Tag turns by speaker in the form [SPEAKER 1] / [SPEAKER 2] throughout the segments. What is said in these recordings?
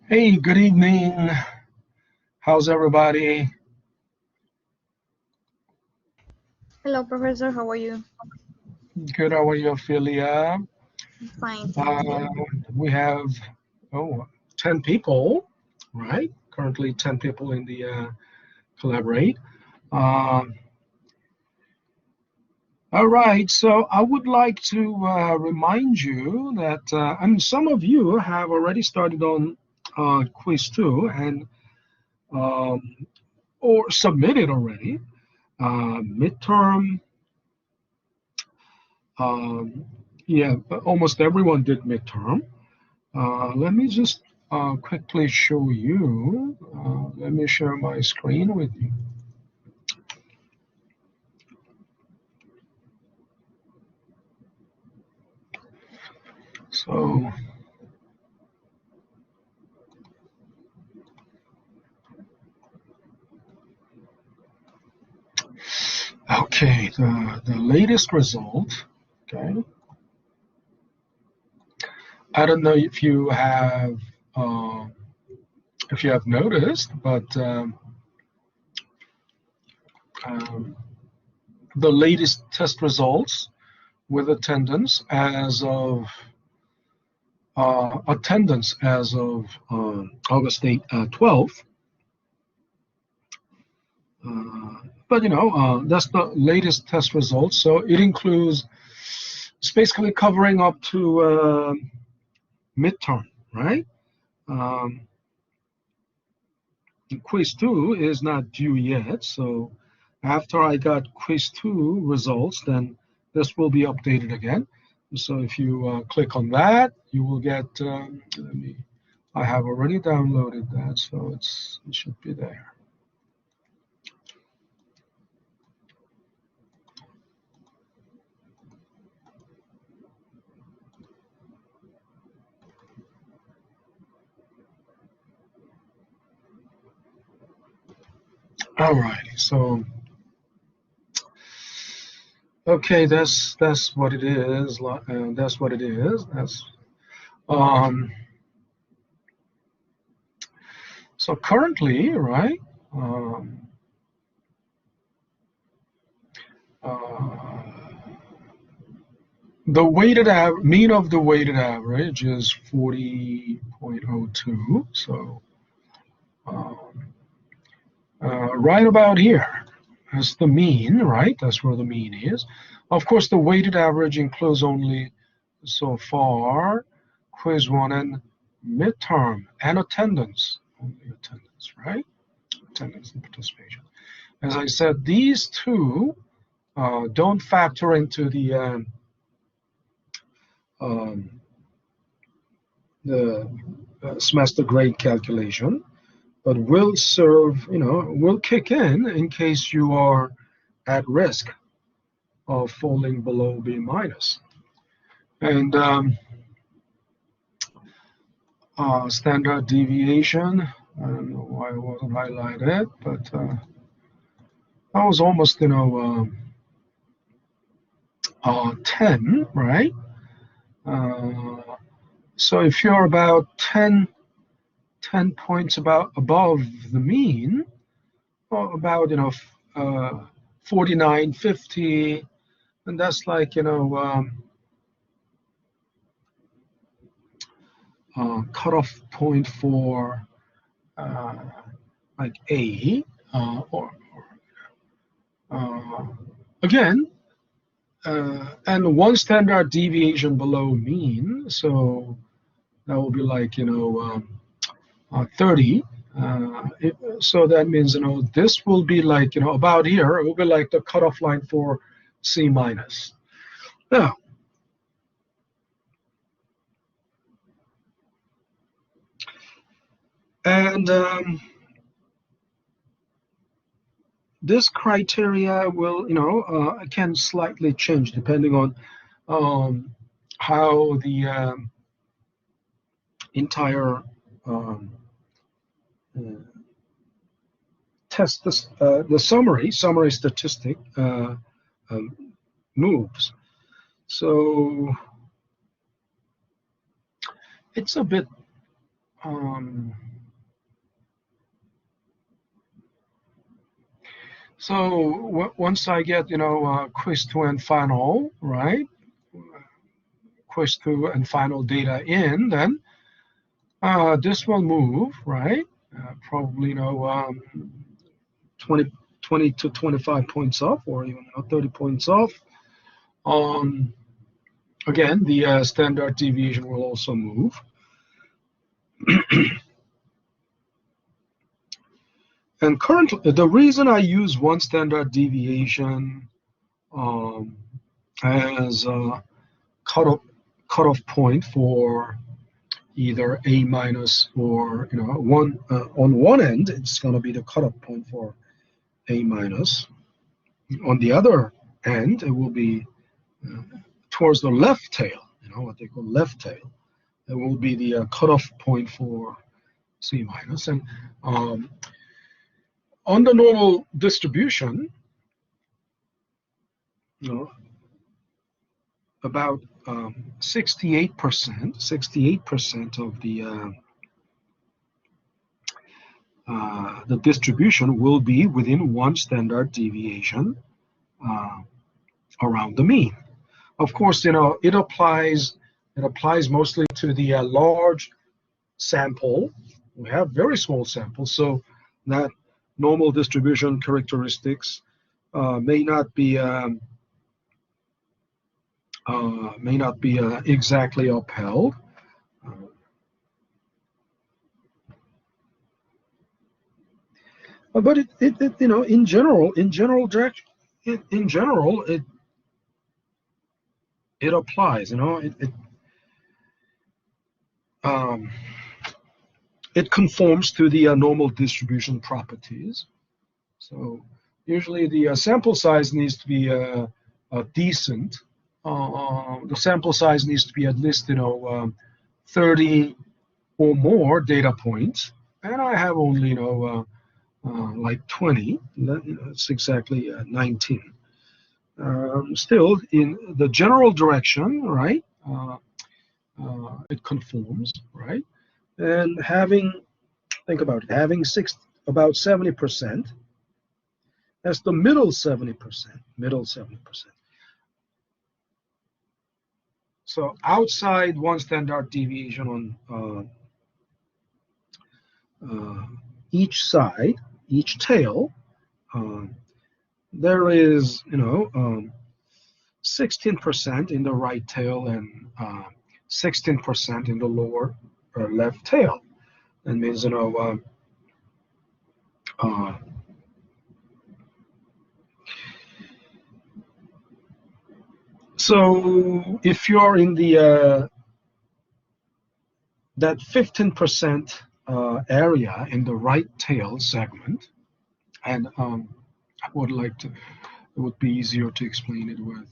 [SPEAKER 1] Hey, good evening. How's everybody?
[SPEAKER 2] Hello, Professor. How are you?
[SPEAKER 1] Good. How are you, Ophelia?
[SPEAKER 2] Fine, thank
[SPEAKER 1] Uh,
[SPEAKER 2] you.
[SPEAKER 1] we have, 10 people, right? Currently 10 people in the Collaborate. Um, all right. So I would like to remind you that, and some of you have already started on quiz 2 and um, or submitted already. Midterm. Um, yeah, almost everyone did midterm. Let me just quickly show you. Let me share my screen with you. So, okay, the latest result. Okay, I don't know uh, if you have noticed, but um, the latest test results with attendance as of August 12th. But that's the latest test results. So it includes, it's basically covering up to midterm, right? Um, quiz 2 is not due yet. So after I got quiz 2 results, then this will be updated again. So if you click on that, you will get, I have already downloaded that, so it should be there. All right, so okay, that's what it is. That's what it is. That's um. So currently, right? Um, uh, the mean of the weighted average is 40.02. So um, right about here. That's the mean, right? That's where the mean is. Of course, the weighted average includes only so far quiz 1 and midterm and attendance. Only attendance, right? Attendance and participation. As I said, these two don't factor into um, the semester grade calculation, but will serve, will kick in case you are at risk of falling below B minus. And standard deviation, I don't know why it wasn't highlighted, but I was almost, 10, right? Uh, so if you're about 10 points above the mean, or about, 49, 50, and that's like, cutoff point for uh, like A, or uh, again, and one standard deviation below mean, so that will be like, 30. So that means, this will be like, about here, it will be like the cutoff line for C minus. Now, and this criteria will, can slightly change depending on how the entire um, uh, test, the summary statistic um, moves. So it's a bit So once I get, quiz 2 and final, right? Quiz 2 and final data in, then this will move, right? Probably, 20 to 25 points off, or even 30 points off. Again, the standard deviation will also move. And currently, the reason I use one standard deviation as a cutoff point for either A minus or one on one end, it's going to be the cutoff point for A minus. On the other end, it will be towards the left tail, what they call left tail. It will be the cutoff point for C minus. And on the normal distribution, about 68% of the distribution will be within one standard deviation around the mean. Of course, it applies mostly to the large sample. We have very small samples, so that normal distribution characteristics may not be exactly upheld. But it in general it applies. It conforms to the normal distribution properties. So usually the sample size needs to be decent. The sample size needs to be at least 30 or more data points, and I have only like 20. It's exactly 19. Still, in the general direction, right? It conforms, right? And think about it, having about 70%. That's the middle 70%. So outside one standard deviation on each side, each tail, there is 16% in the right tail and 16% in the lower left tail. That means so if you're in the that 15% area in the right tail segment, and I would like to, it would be easier to explain it with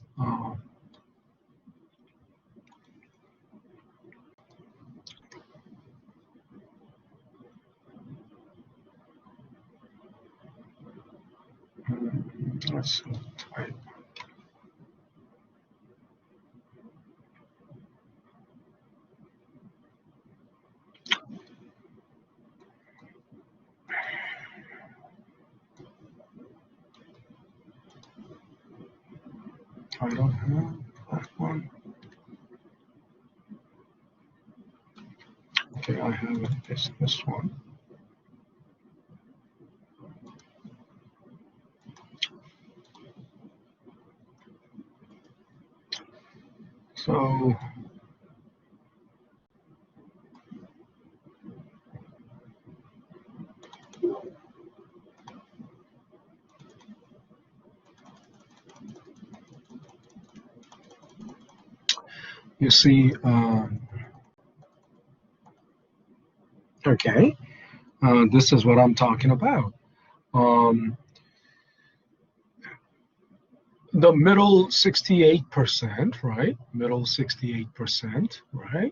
[SPEAKER 1] let's type. I don't have that one. Okay, I have it. This one. So you see, okay, this is what I'm talking about. The middle 68%, right? Middle 68%, right?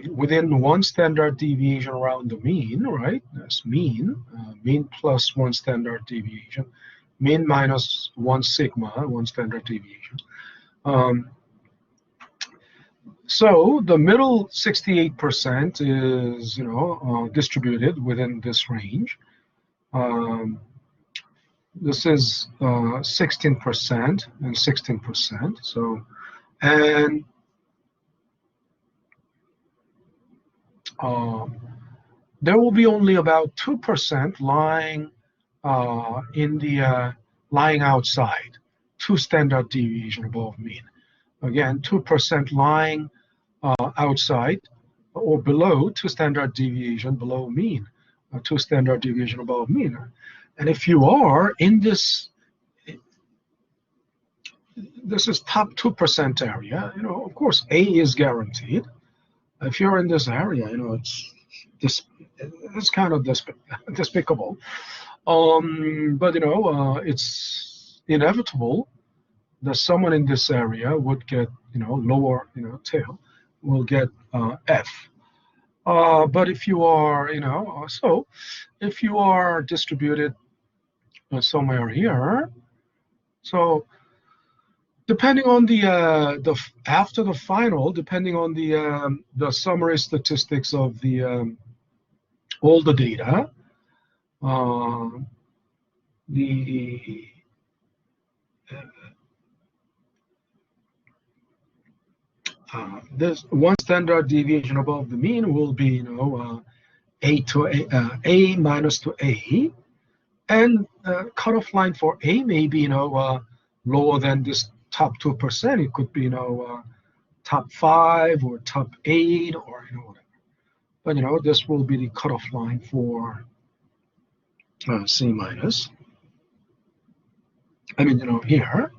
[SPEAKER 1] Within one standard deviation around the mean, right? That's mean, mean plus one standard deviation, mean minus one sigma, one standard deviation. So the middle 68% is, distributed within this range. Um, this is 16% and 16%. So, and there will be only about 2% lying in the lying outside, 2 standard deviation above mean. Again, 2% lying outside or below 2 standard deviation below mean, 2 standard deviation above mean. And if you are in this is top 2% area, of course, A is guaranteed. If you're in this area, it's kind of despicable. But it's inevitable that someone in this area would get, lower, tail, will get F. But if you are, so if you are distributed somewhere here, so depending on the after the final, depending on the summary statistics of the all the data, the this one standard deviation above the mean will be, A to A minus to A, and cutoff line for A may be, lower than this top 2%. It could be, top 5 or top 8 or whatever. But this will be the cutoff line for C minus. I mean, here,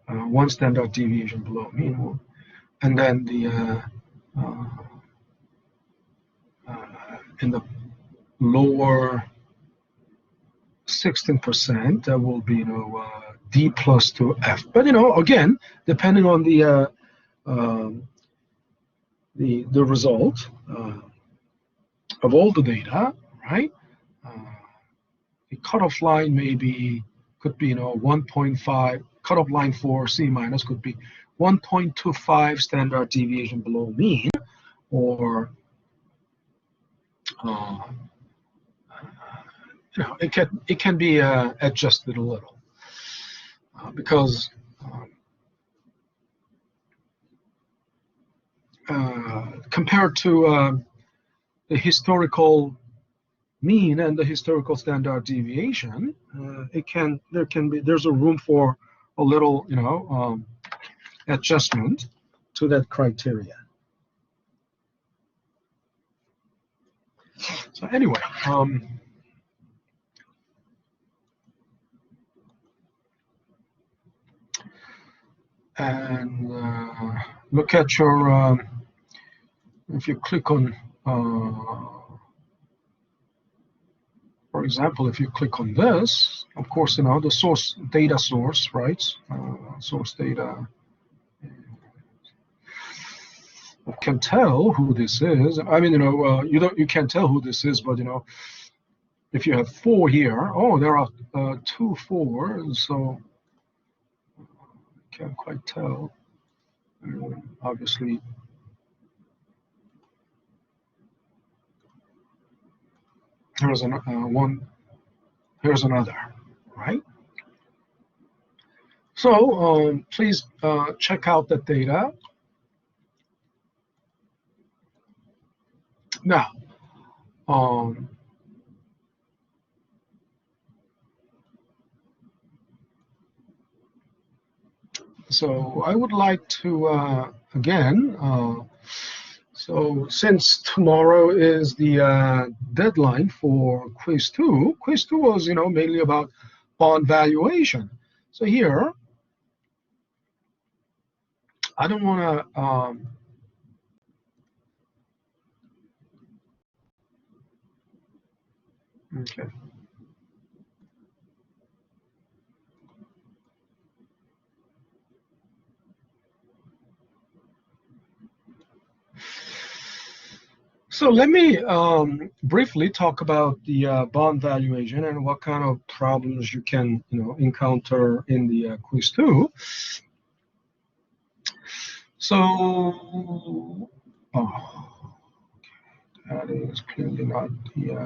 [SPEAKER 1] one standard deviation below mean, and then the in the lower 16%, that will be, D plus to F. But again, depending on the result of all the data, right? The cutoff line could be 1.5. Cutoff line for C minus could be 1.25 standard deviation below mean, or it can be adjusted a little because compared to the historical mean and the historical standard deviation, there's a room for a little adjustment to that criteria. So anyway, and look at your if you click on for example, if you click on this, of course, the source data source, right? Source data. You can tell who this is. I mean, you can't tell who this is, but if you have 4 here, there are 2 4s, so can't quite tell. Obviously, here's one. Here's another, right? So please check out the data. Now, so I would like to again. So since tomorrow is the deadline for quiz 2, quiz 2 was mainly about bond valuation. So here, I don't want to. Okay. So let me briefly talk about the bond valuation and what kind of problems you can encounter in the quiz 2. So, oh, that is clearly not the.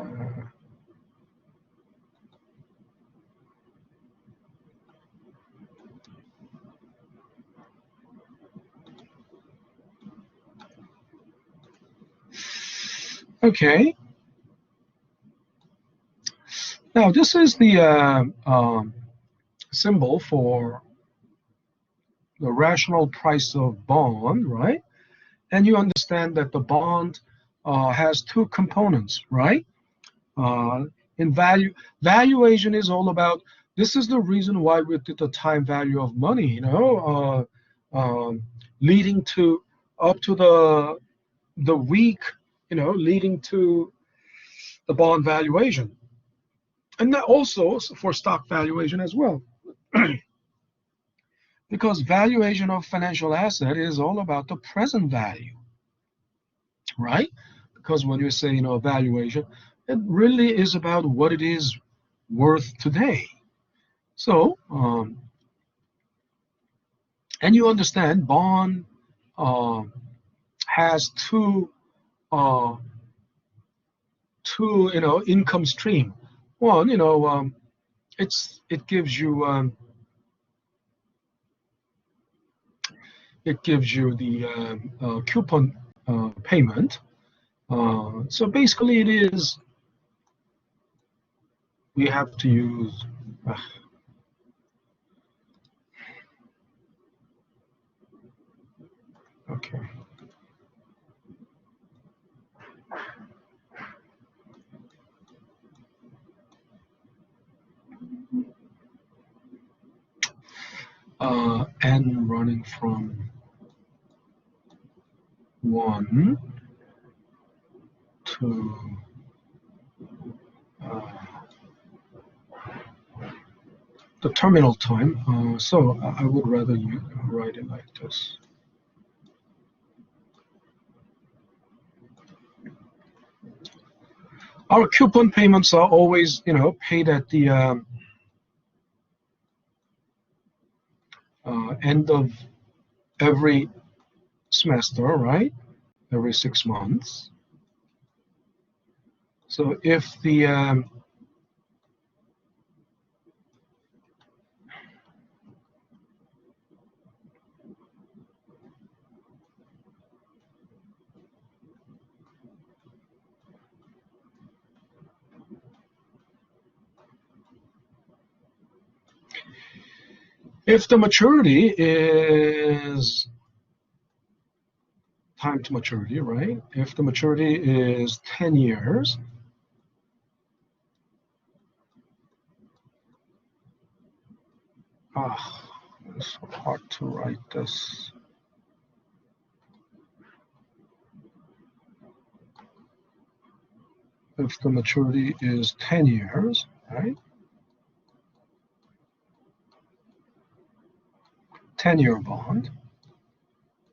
[SPEAKER 1] Okay. Now this is the symbol for the rational price of bond, right? And you understand that the bond has two components, right? In valuation is all about. This is the reason why we did the time value of money, leading to up to the week, leading to the bond valuation, and that also for stock valuation as well. Because valuation of financial asset is all about the present value, right? Because when you say, valuation, it really is about what it is worth today. So, and you understand, bond uh, has uh, two, income stream. One, it gives you the coupon payment. So basically, it is we have to use. Okay. N running from 1 to the terminal time. So I would rather you write it like this. Our coupon payments are always, paid at the end of every semester, right? Every 6 months. So if the maturity is time to maturity, right? If the maturity is 10 years, it's so hard to write this. If the maturity is 10 years, right? 10-year bond,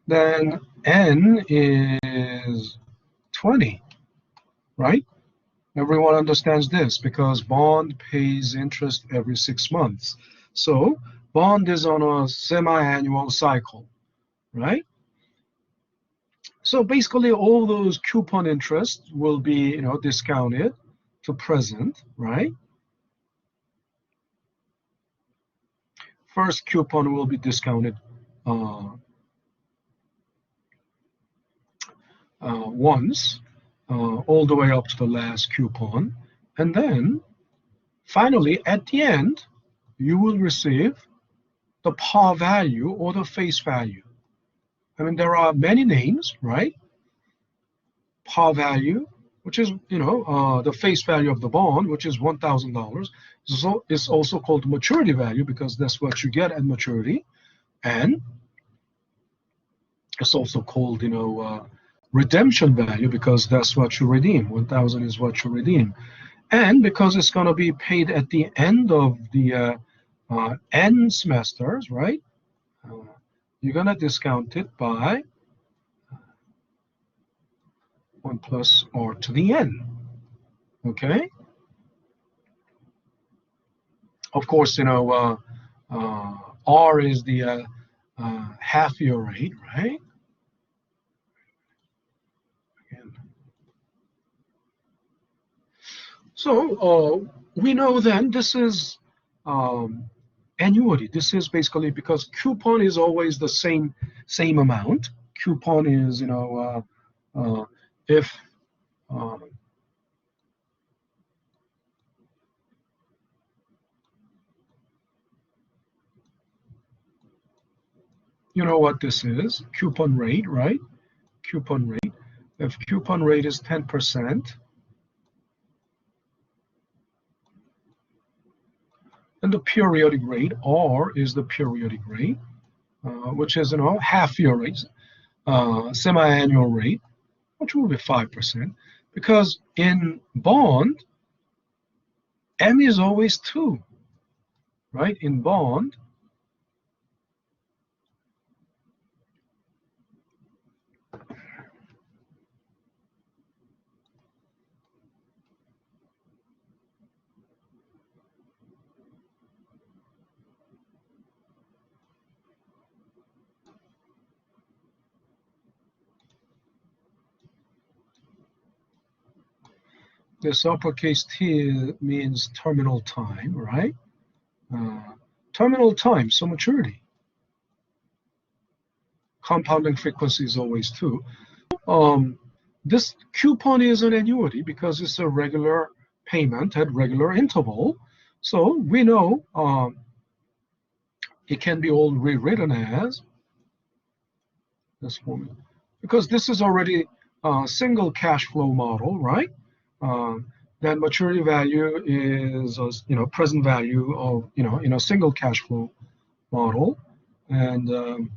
[SPEAKER 1] then N is 20, right? Everyone understands this because bond pays interest every 6 months. So bond is on a semi-annual cycle, right? So basically all those coupon interests will be, discounted to present, right? First coupon will be discounted once, all the way up to the last coupon. And then finally, at the end, you will receive the par value or the face value. I mean, there are many names, right? Par value, which is, the face value of the bond, which is $1,000. So it's also called maturity value because that's what you get at maturity. And it's also called, redemption value because that's what you redeem. 1,000 is what you redeem. And because it's going to be paid at the end of the n semesters, right? You're going to discount it by 1 plus r to the n. Okay? Of course, r is the half year rate, right? So we know then this is annuity. This is basically because coupon is always the same amount. Coupon is, if you know what this is, coupon rate, right? Coupon rate. If coupon rate is 10%, and the periodic rate, R is the periodic rate, which is, half year rate, semi-annual rate, which will be 5%, because in bond, M is always 2, right? In bond, this uppercase T means terminal time, right? Terminal time, so maturity. Compounding frequency is always 2. This coupon is an annuity because it's a regular payment at regular interval. So we know it can be all rewritten as this formula, because this is already a single cash flow model, right? That maturity value is, present value of, in a single cash flow model. And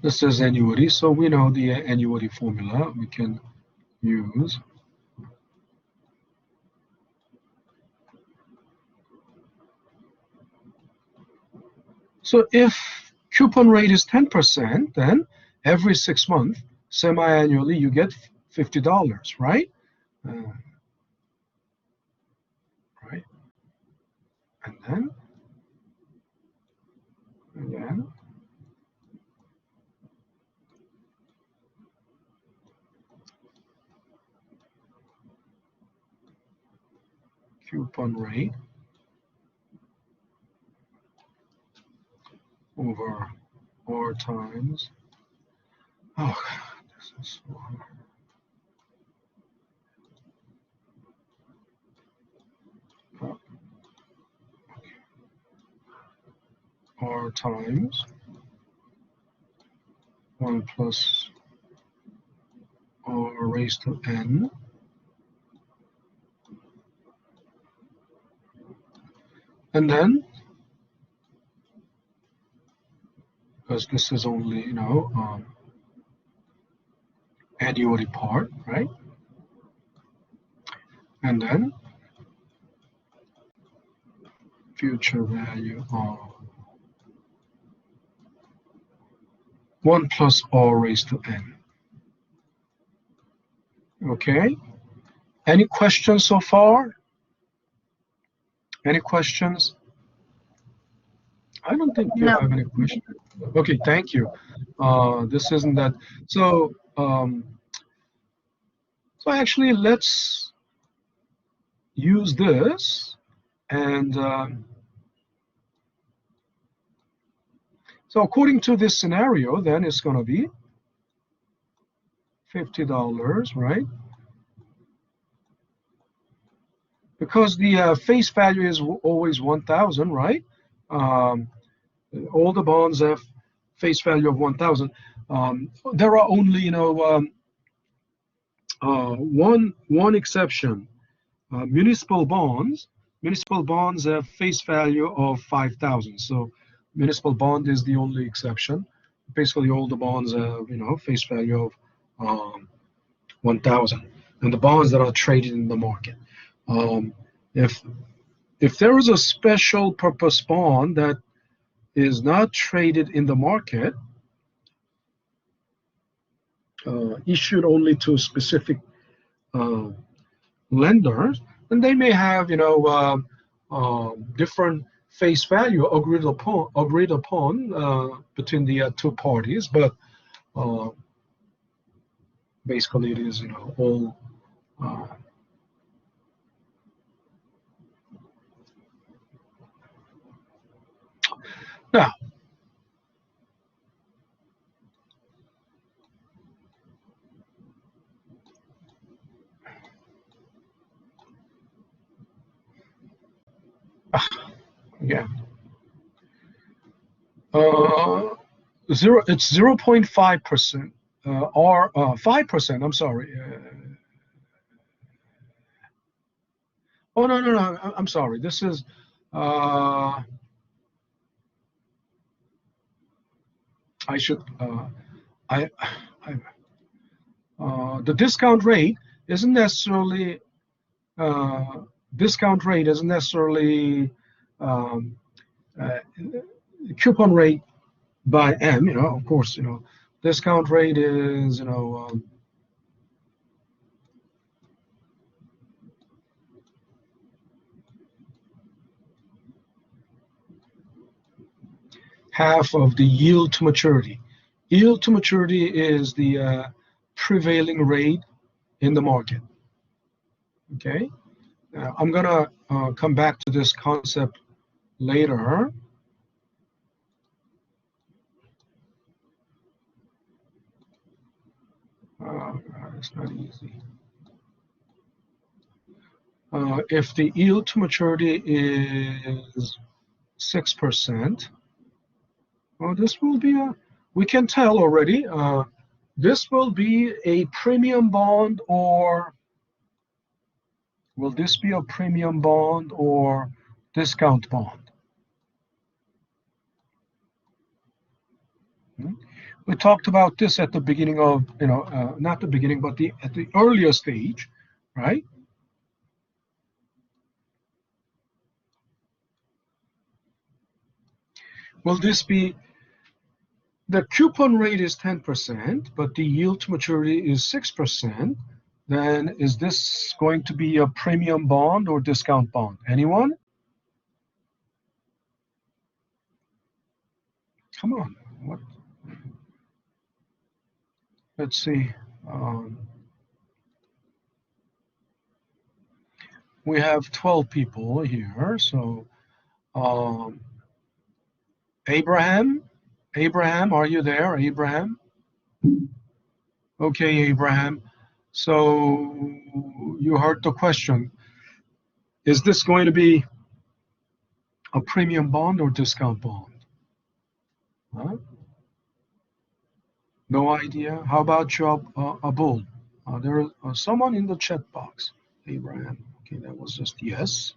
[SPEAKER 1] this is annuity, so we know the annuity formula we can use. So if coupon rate is 10%, then every 6 months, semi-annually, you get $50, right? Right. And then, again, coupon rate over R times. Oh, this is so hard. R times 1 plus R raised to N. And then, because this is only, annuity part, right? And then future value of 1 plus R raised to N. Okay. Any questions so far? Any questions? I don't think you have any questions. Okay, thank you. This isn't that. So, so actually, let's use this. And so according to this scenario, then it's going to be $50, right? Because the face value is always 1,000, right? All the bonds have face value of 1,000. There are only, one exception. Municipal bonds have face value of 5,000. So municipal bond is the only exception. Basically, all the bonds have, face value of 1,000. And the bonds that are traded in the market. If there is a special purpose bond that is not traded in the market, issued only to specific lenders, then they may have, different face value agreed upon between the two parties, but basically it is, all now. Again, it's 0.5%, or 5%. I'm sorry. Oh, no. I'm sorry. This is I should the discount rate isn't necessarily um, coupon rate by M. Of course, discount rate is half of the yield to maturity. Yield to maturity is the prevailing rate in the market. Okay, I'm gonna come back to this concept later. It's not easy. If the yield to maturity is 6%, well, this will be we can tell already, this will be a premium bond, or will this be a premium bond or discount bond? We talked about this at the beginning of, not the beginning, but at the earlier stage, right? Will this be, the coupon rate is 10%, but the yield to maturity is 6%, then is this going to be a premium bond or discount bond? Anyone? Come on. What? Let's see. We have 12 people here, so Abraham, are you there, Abraham? Okay, Abraham. So you heard the question. Is this going to be a premium bond or discount bond? Huh? No idea. How about you, Abul? There is someone in the chat box. Abraham. Okay, that was just yes.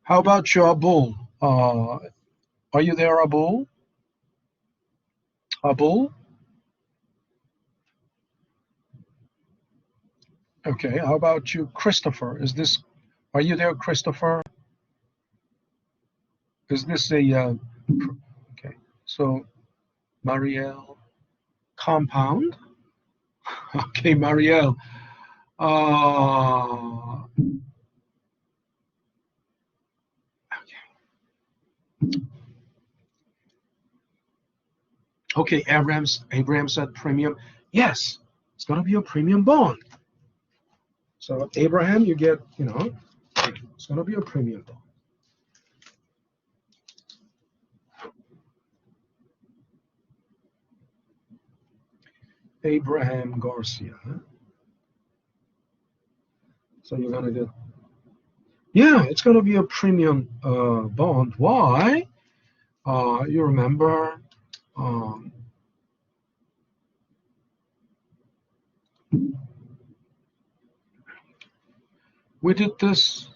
[SPEAKER 1] How about you, Abul? Are you there, Abul? Abul? Okay, how about you, Christopher? Are you there, Christopher? Is this a, okay, so Marielle, compound? Okay, Marielle. Okay, Abraham said premium. Yes, it's going to be a premium bond. So Abraham, you get, it's going to be a premium bond. Abraham Garcia. So you're going to get, yeah, it's going to be a premium bond. Why? You remember, we did this,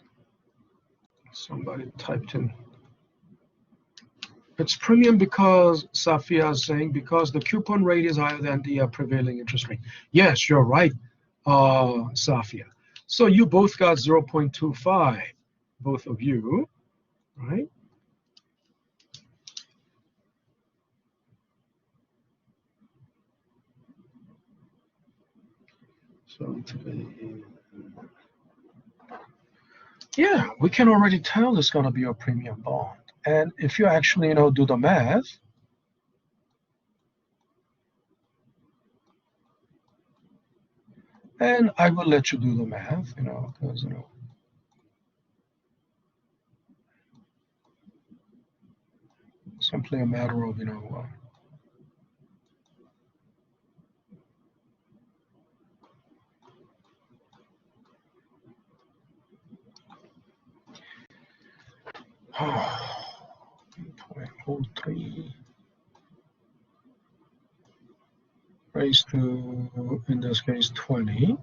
[SPEAKER 1] somebody typed in. It's premium because, Safia is saying, because the coupon rate is higher than the prevailing interest rate. Yes, you're right, Safia. So you both got 0.25, both of you, right? So today, Yeah, we can already tell it's going to be a premium bond. And if you actually, do the math, and I will let you do the math, because, simply a matter of, point 03 raised to, in this case, 20.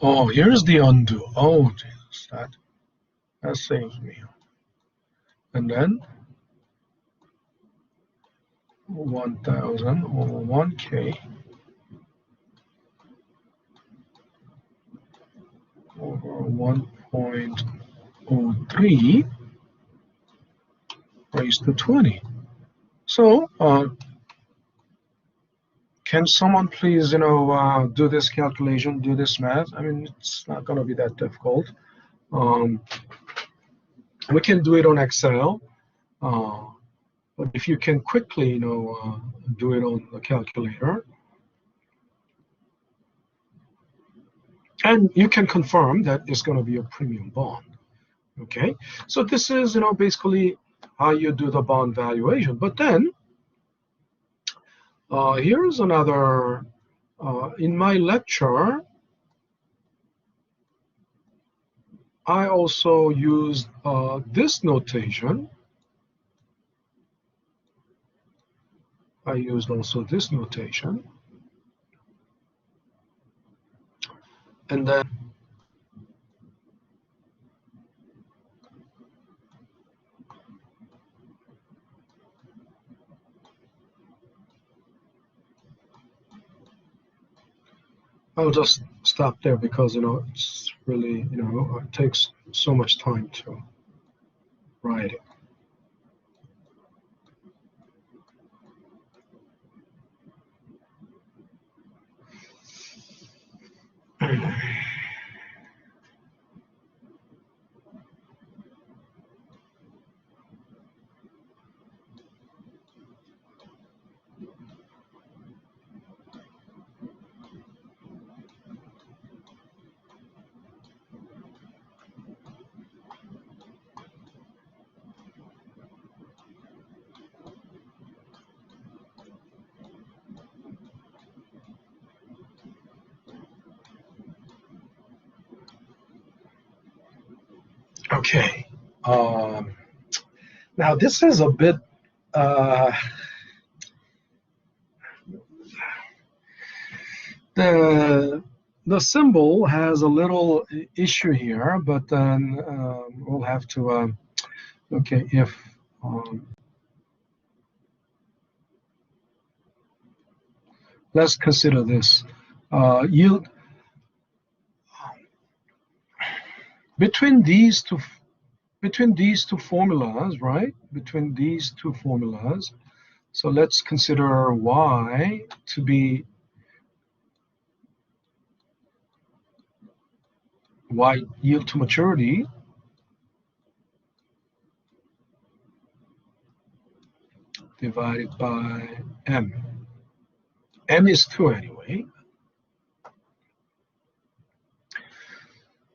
[SPEAKER 1] Oh, here's the undo. Oh, Jesus, that saves me. And then 1,000 over 1K over 1.03 raised to 20. So, can someone please, do this calculation, do this math? I mean, it's not going to be that difficult. We can do it on Excel, but if you can quickly, do it on the calculator, and you can confirm that it's going to be a premium bond. Okay, so this is, basically how you do the bond valuation. But then, here's another. In my lecture, I also used this notation. I used also this notation. And then I'll just stop there because, it's really, it takes so much time to write it. Okay. Now this is a bit. The symbol has a little issue here, but then we'll have to. Okay, if let's consider this yield between these two formulas, right? Between these two formulas. So let's consider y to be y yield to maturity divided by m. M is 2 anyway.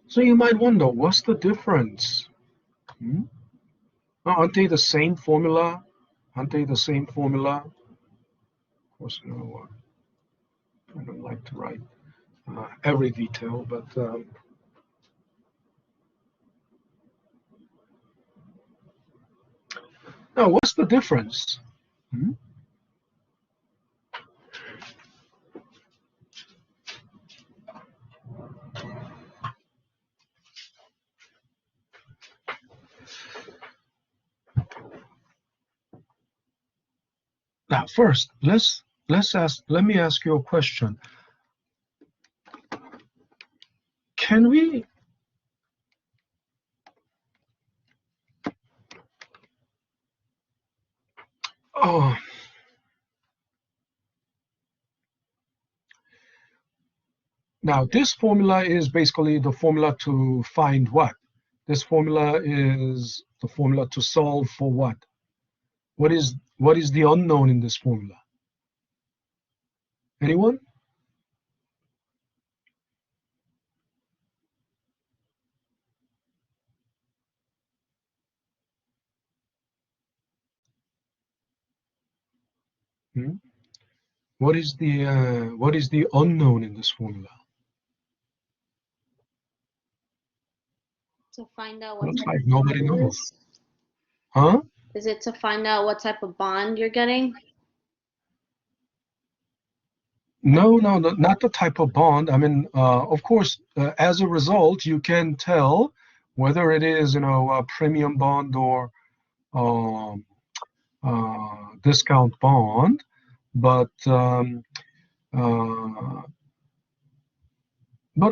[SPEAKER 1] So you might wonder, what's the difference? Aren't they the same formula? Aren't they the same formula? Of course, I don't like to write every detail, but now what's the difference? Now, first, let me ask you a question. Can we Oh, now this formula is basically the formula to find what? This formula is the formula to solve for what? What is the unknown in this formula? Anyone? Hmm? What is the unknown in this formula?
[SPEAKER 3] To find out what
[SPEAKER 1] Looks
[SPEAKER 3] type
[SPEAKER 1] like
[SPEAKER 3] of
[SPEAKER 1] nobody
[SPEAKER 3] bond it
[SPEAKER 1] knows.
[SPEAKER 3] is?
[SPEAKER 1] Huh?
[SPEAKER 3] Is it to find out what type of bond you're getting?
[SPEAKER 1] No, not the type of bond. I mean, of course, as a result, you can tell whether it is, a premium bond or um, discount bond. But uh,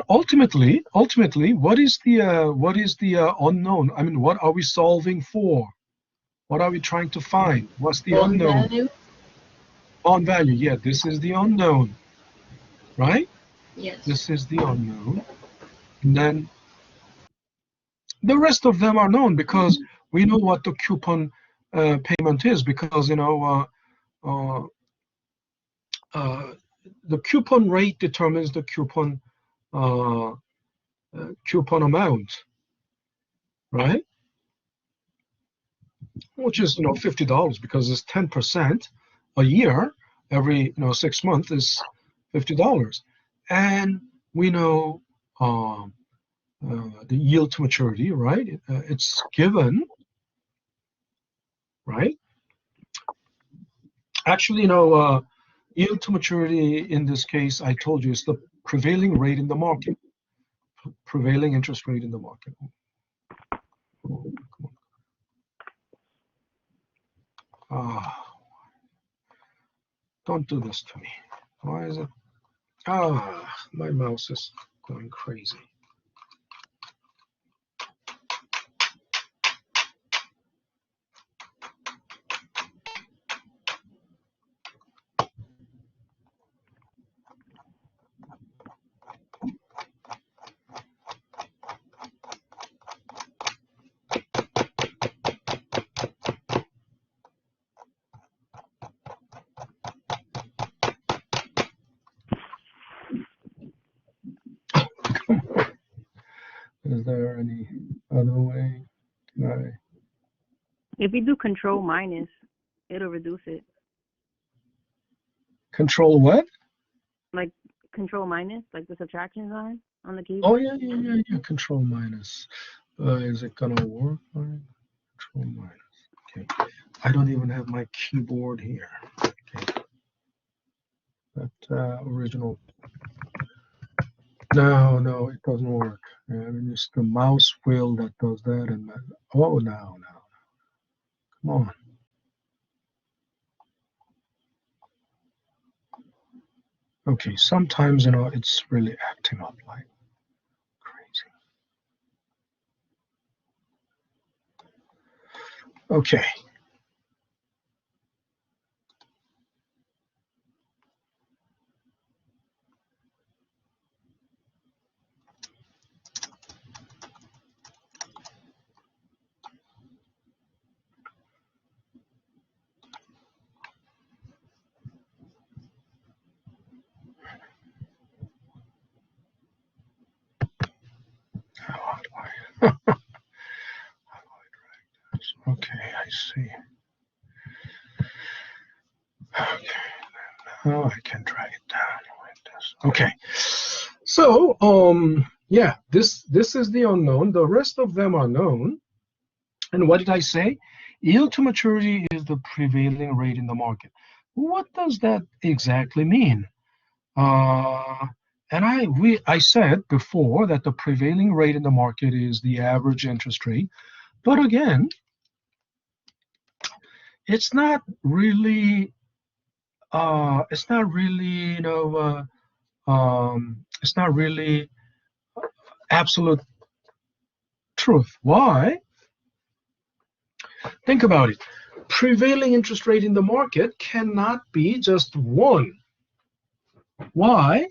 [SPEAKER 1] ultimately, what is the unknown? I mean, what are we solving for? What are we trying to find? What's the
[SPEAKER 3] Bond
[SPEAKER 1] unknown?
[SPEAKER 3] value?
[SPEAKER 1] Bond value. Yeah, this is the unknown, right?
[SPEAKER 3] Yes.
[SPEAKER 1] This is the unknown. And then the rest of them are known because we know what the coupon payment is because, uh, uh, the coupon rate determines the uh, coupon amount, right? Which is, $50 because it's 10% a year. Every 6 months is $50, and we know the yield to maturity, right? It's given, right? Actually, yield to maturity in this case, I told you, is the prevailing rate in the market, prevailing interest rate in the market. Oh, come on. Don't do this to me. Why is it? My mouse is going crazy. Is there any other way?
[SPEAKER 4] If you do control minus, it'll reduce it.
[SPEAKER 1] Control what?
[SPEAKER 4] Like control minus, like the subtraction sign on the
[SPEAKER 1] Oh,
[SPEAKER 4] keyboard.
[SPEAKER 1] yeah. Control minus. Is it gonna work? Control minus. Okay. I don't even have my keyboard here. Okay. That original. No, it doesn't work. I mean, it's the mouse wheel that does that, and no. Come on. Okay, sometimes it's really acting up like crazy. Okay. How do I? How do I drag this? Okay, I see. Okay, now I can drag it down like this. Okay. So, yeah, this is the unknown. The rest of them are known. And what did I say? Yield to maturity is the prevailing rate in the market. What does that exactly mean? Uh, and I said before that the prevailing rate in the market is the average interest rate. But again, it's not really it's not really absolute truth. Why? Think about it. prevailing interest rate in the market cannot be just 1. Why?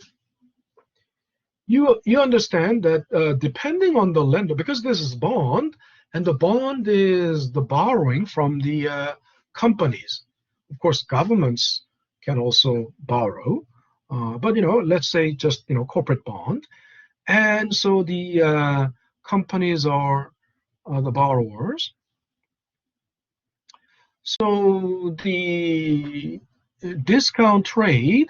[SPEAKER 1] You understand that depending on the lender, because this is bond, and the bond is the borrowing from the companies. Of course, governments can also borrow, but let's say just corporate bond, and so the companies are the borrowers. So the discount rate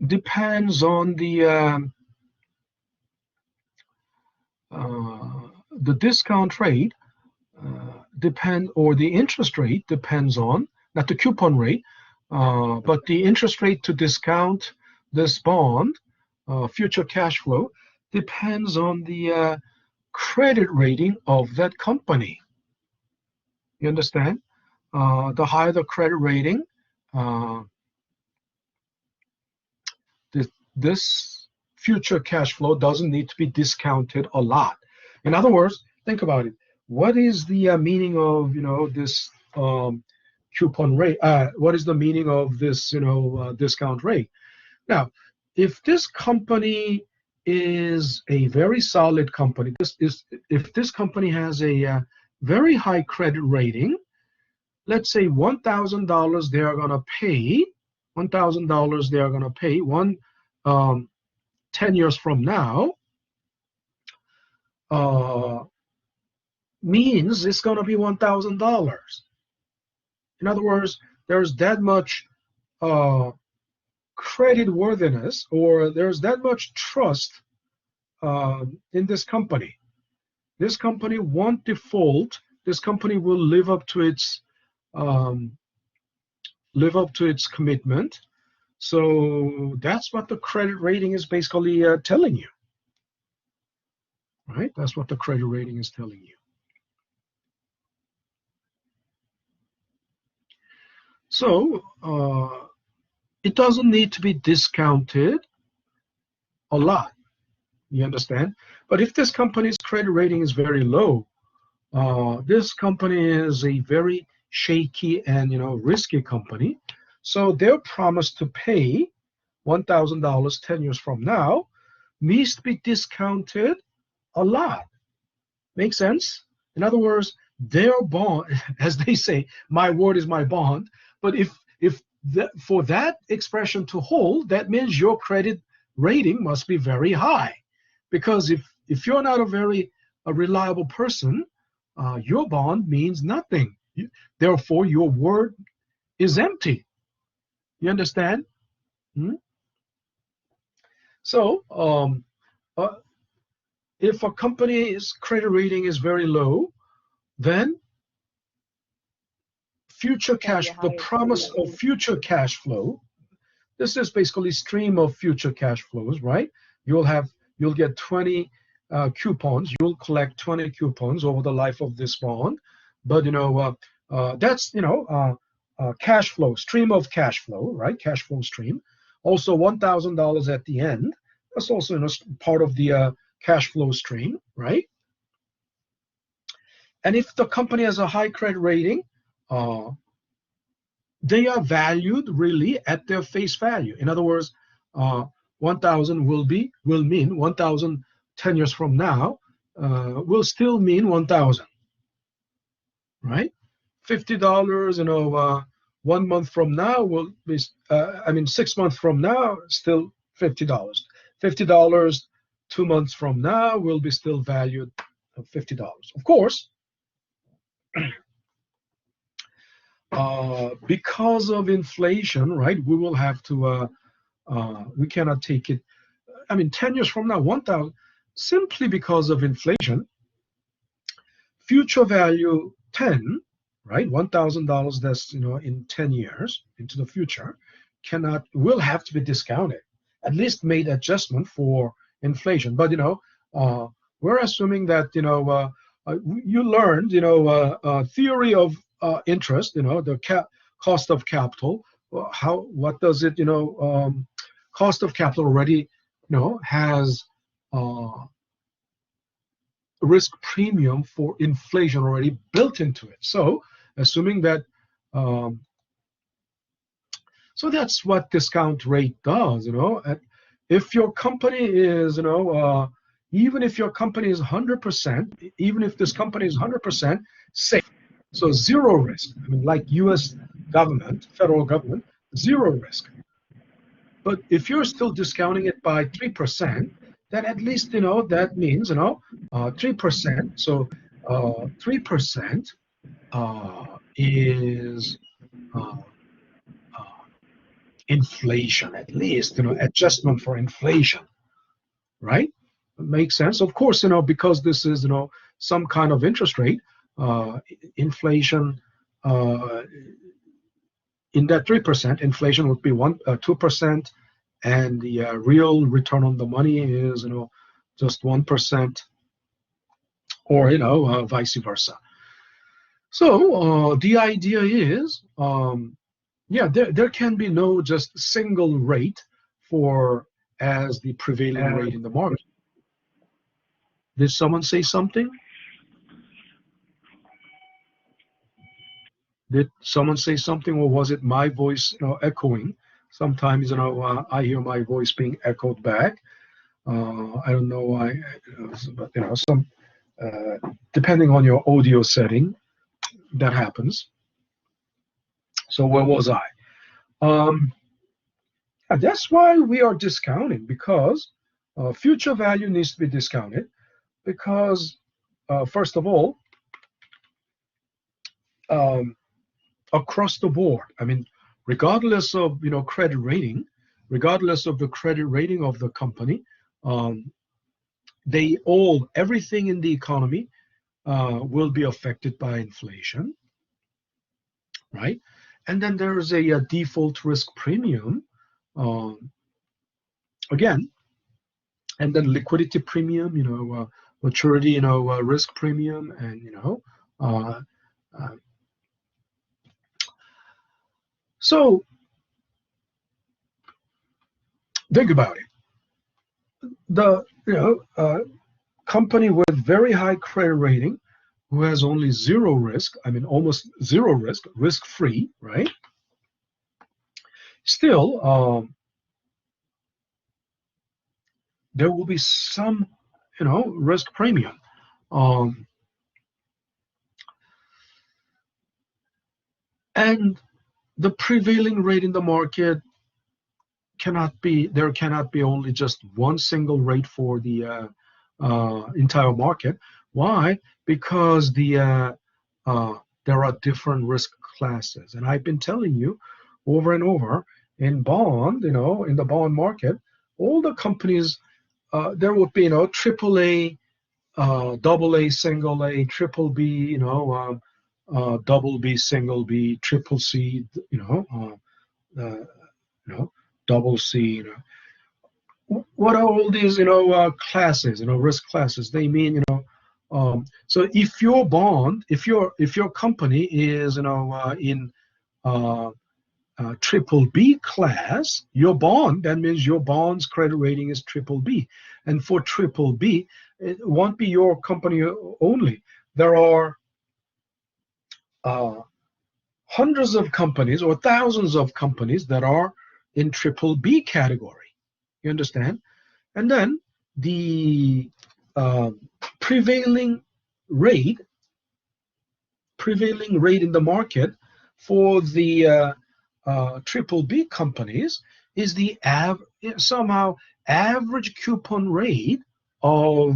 [SPEAKER 1] depends on the discount rate or the interest rate depends on, not the coupon rate, but the interest rate to discount this bond, future cash flow, depends on the credit rating of that company. You understand? The higher the credit rating, this future cash flow doesn't need to be discounted a lot. In other words, think about it. What is the meaning of this coupon rate? What is the meaning of this discount rate? Now, if this company is a very solid company, if this company has a very high credit rating, let's say $1,000 they are going to pay. $1,000 they are going to pay 10 years from now, means it's going to be $1,000. In other words, there's that much credit worthiness, or there's that much trust in this company. This company won't default. This company will live up to its commitment. So that's what the credit rating is basically telling you, right? That's what the credit rating is telling you. So it doesn't need to be discounted a lot. You understand? But if this company's credit rating is very low, this company is a very shaky and risky company. So their promise to pay $1,000 10 years from now needs to be discounted a lot. Make sense? In other words, their bond, as they say, my word is my bond. But for that expression to hold, that means your credit rating must be very high. Because if you're not a reliable person, your bond means nothing. Therefore, your word is empty. You understand? So, if a company's credit rating is very low, then the promise of future cash flow, this is basically stream of future cash flows, right? You'll get 20 coupons. You'll collect 20 coupons over the life of this bond, but that's cash flow, stream of cash flow, right? Cash flow stream. Also $1,000 at the end. That's also part of the cash flow stream, right? And if the company has a high credit rating, they are valued really at their face value. In other words, 1,000 will mean 1,000 10 years from now will still mean 1,000, right? $50, 1 month from now will be, 6 months from now, still $50. $50 2 months from now will be still valued at $50. Of course, because of inflation, right, we will have to, we cannot take it, 10 years from now, 1,000, simply because of inflation, future value 10, right, $1,000 that's, in 10 years into the future, will have to be discounted, at least made adjustment for inflation. But, we're assuming that, you learned, theory of interest, the cost of capital. What does it, cost of capital already, has risk premium for inflation already built into it. So assuming that, so that's what discount rate does, if your company is, even if your company is 100%, even if this company is 100% safe, so zero risk, I mean, like US government, federal government, zero risk. But if you're still discounting it by 3%, then at least, that means, 3%. So 3% is uh, uh, inflation, at least, adjustment for inflation, right? Makes sense. Of course, because this is, some kind of interest rate, inflation, in that 3%, inflation would be 2%, and the real return on the money is, just 1%, or, vice versa. So the idea is, yeah, there can be no just single rate for as the prevailing rate in the market. Did someone say something? Did someone say something, or was it my voice, echoing? Sometimes, I hear my voice being echoed back. I don't know why, but some depending on your audio setting, that happens. So where was I? That's why we are discounting, because future value needs to be discounted, because first of all, across the board, I mean, regardless of credit rating, regardless of the credit rating of the company, everything in the economy will be affected by inflation, right? And then there is a default risk premium, again, and then liquidity premium, maturity, risk premium, and uh, uh, so think about it. The company with very high credit rating, who has only zero risk, I mean almost zero risk, risk free, right? Still, there will be some, risk premium. And the prevailing rate in the market there cannot be only just one single rate for the entire market. Why? Because there are different risk classes, and I've been telling you over and over, in the bond market, all the companies, there would be, triple A, double A, single A, triple B, double B, single B, triple C, double C. What are all these, classes, risk classes? They mean, so if your bond, if your company is, in triple B class, your bond, that means your bond's credit rating is triple B. And for triple B, it won't be your company only. There are hundreds of companies or thousands of companies that are in triple B category. You understand? And then the prevailing rate in the market for the triple B companies is the somehow average coupon rate of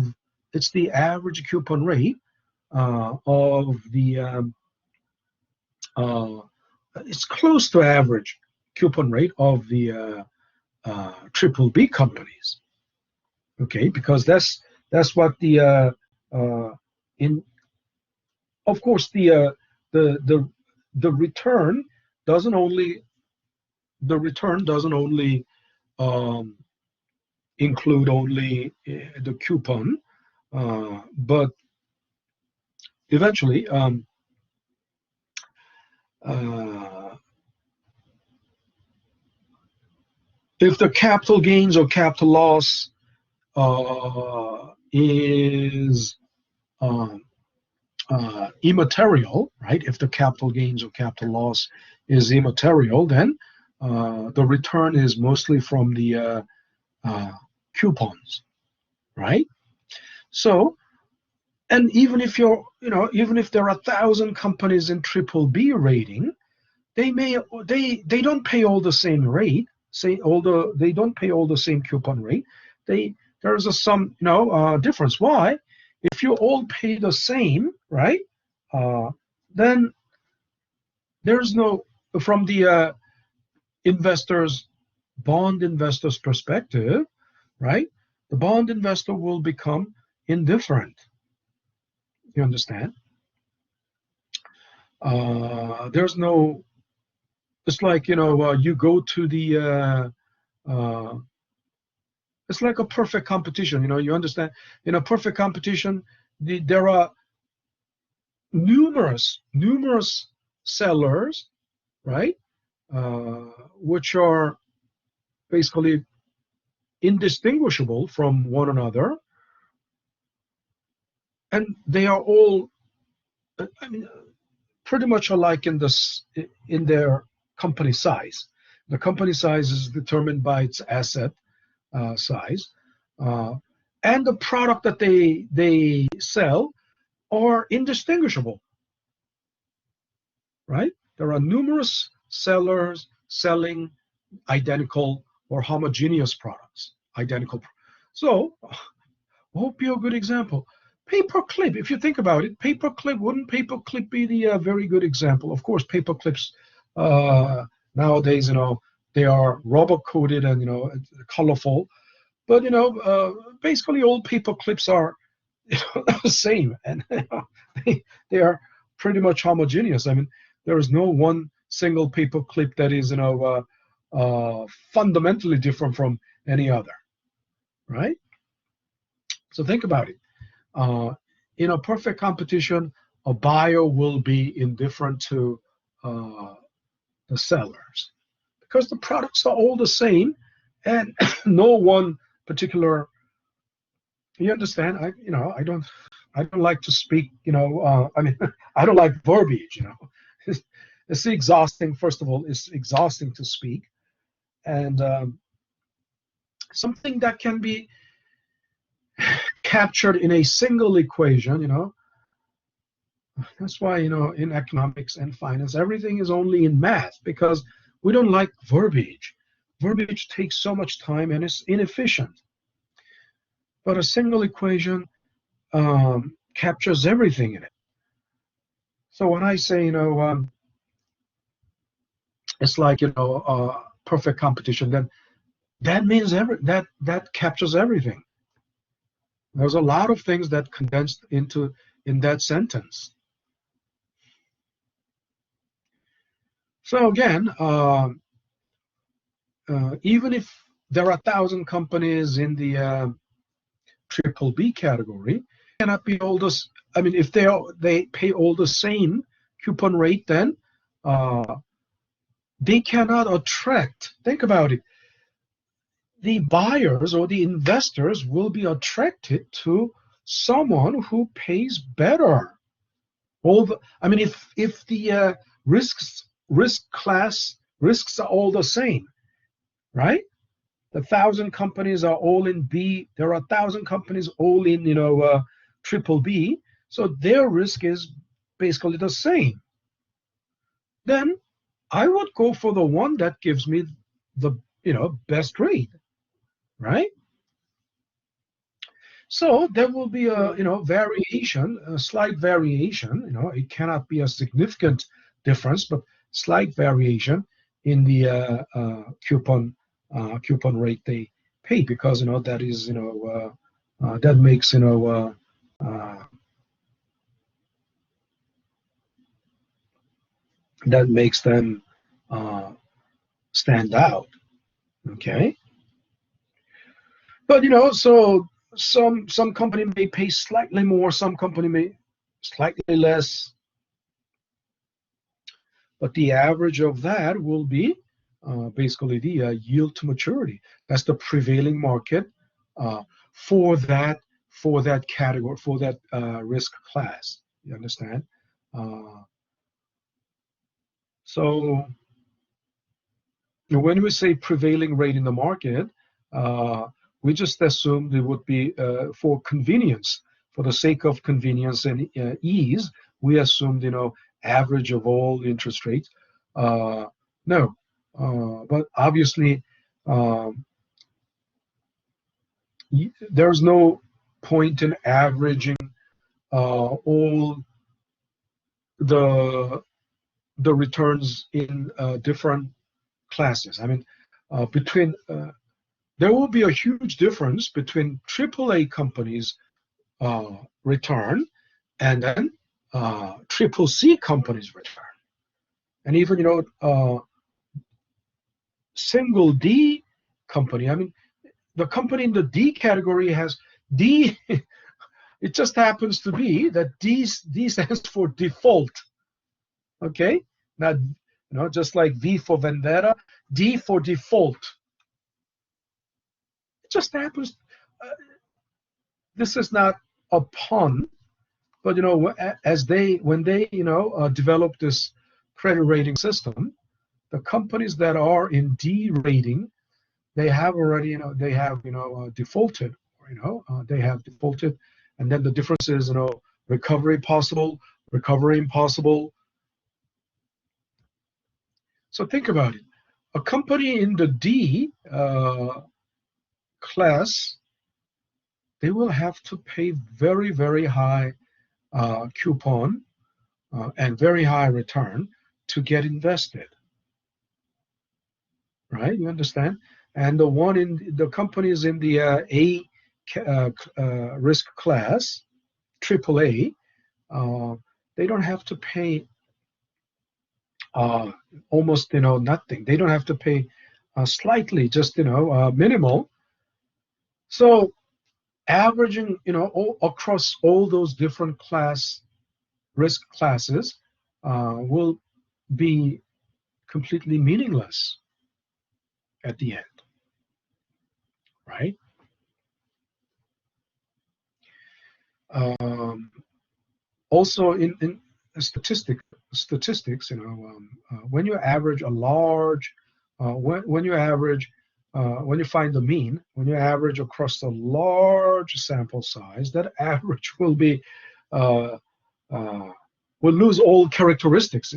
[SPEAKER 1] the average coupon rate of the it's close to average coupon rate of the triple B companies. Okay, because that's what the in of course the return doesn't only include only the coupon, but eventually if the capital gains or capital loss is immaterial, right? If the capital gains or capital loss is immaterial, then the return is mostly from the coupons, right? So, and even if even if there are 1,000 companies in triple B rating, they don't pay all the same rate. They don't pay all the same coupon rate. There's some difference. Why? If you all pay the same, right? Then there's no, from the bond investors perspective, right? The bond investor will become indifferent. You understand? There's no. It's like you go to the. It's like a perfect competition. You understand? In a perfect competition, there are numerous sellers, right? Which are basically indistinguishable from one another, and they are all, I mean, pretty much alike in their company size. The company size is determined by its asset size, and the product that they sell are indistinguishable, right? There are numerous sellers selling identical or homogeneous products, identical. So, hope you're a good example. Paperclip, if you think about it, wouldn't paperclip be the very good example? Of course, paperclips nowadays, they are rubber coated and colorful, but basically all paperclips are the same, and they are pretty much homogeneous. I mean, there is no one single paperclip that is fundamentally different from any other, right? So think about it. In a perfect competition, a buyer will be indifferent to the sellers because the products are all the same, and no one particular. You understand? I don't like to speak. I mean, I don't like verbiage. It's exhausting. First of all, it's exhausting to speak, and something that can be captured in a single equation. That's why in economics and finance, everything is only in math, because we don't like verbiage. Verbiage takes so much time and it's inefficient. But a single equation captures everything in it. So when I say it's like perfect competition, then that means that captures everything. There's a lot of things that condensed in that sentence. So again, even if there are 1,000 companies in the triple B category, cannot be all this. I mean, if they pay all the same coupon rate, then they cannot attract. Think about it. The buyers or the investors will be attracted to someone who pays better. I mean, if the risks are all the same, right? The 1,000 companies are all in B. There are 1,000 companies all in triple B, so their risk is basically the same. Then I would go for the one that gives me the best rate, right? So there will be a variation, a slight variation. It cannot be a significant difference, but slight variation in the coupon rate they pay, because that is that makes that makes them stand out. Okay. But so some company may pay slightly more, some company may slightly less, but the average of that will be basically the yield to maturity. That's the prevailing market for that for that category, for that risk class. You understand? So when we say prevailing rate in the market, we just assumed it would be for convenience, for the sake of convenience and ease. We assumed, average of all interest rates. No, but obviously, there's no point in averaging all the returns in different classes. I mean, there will be a huge difference between AAA companies' return and then triple C companies' return, and even single D company. I mean, the company in the D category has D. It just happens to be that D stands for default. Okay, now just like V for vendetta, D for default. It just happens. This is not a pun, but when they develop this credit rating system, the companies that are in D rating, they have already defaulted. They have defaulted, and then the difference is recovery possible, recovery impossible. So think about it. A company in the D class, they will have to pay very, very high coupon and very high return to get invested. Right? You understand? And the companies in the A risk class, AAA, they don't have to pay almost nothing. They don't have to pay slightly, just minimal. So averaging across all those different risk classes will be completely meaningless at the end, right? Also in statistics, when you average a large, when you find the mean, when you average across a large sample size, that average will lose all characteristics.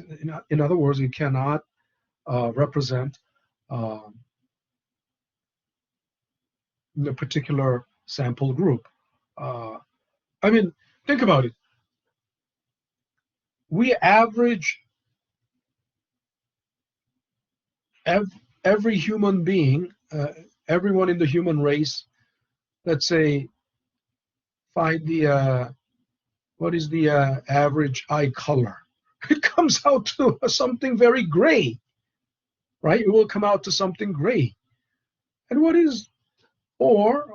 [SPEAKER 1] In other words, it cannot represent the particular sample group. I mean, think about it. We average every human being, everyone in the human race, let's say, find what is the average eye color? It comes out to something very gray, right? It will come out to something gray. And what is, or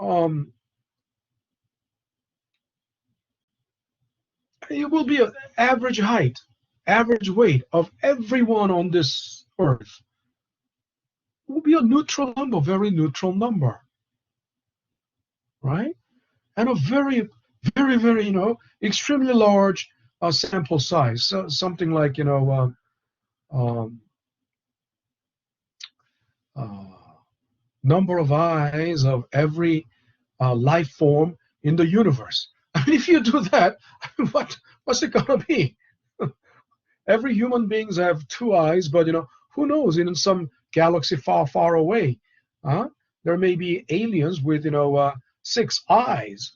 [SPEAKER 1] it will be an average height, average weight of everyone on this earth. It will be a neutral number, very neutral number, right? And a very, very, very, extremely large sample size, so something like, number of eyes of every life form in the universe. I mean, if you do that, what's it gonna be? Every human beings have 2 eyes, but who knows? In some galaxy far, far away, there may be aliens with 6 eyes,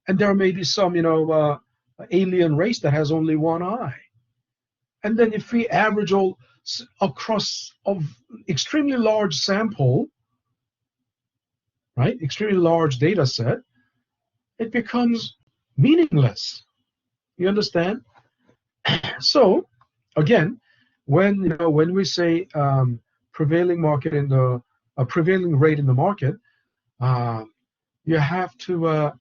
[SPEAKER 1] and there may be some alien race that has only 1 eye. And then if we average all across of extremely large sample, right, extremely large data set, it becomes meaningless. You understand? So again, when we say prevailing market in the prevailing rate in the market, you have to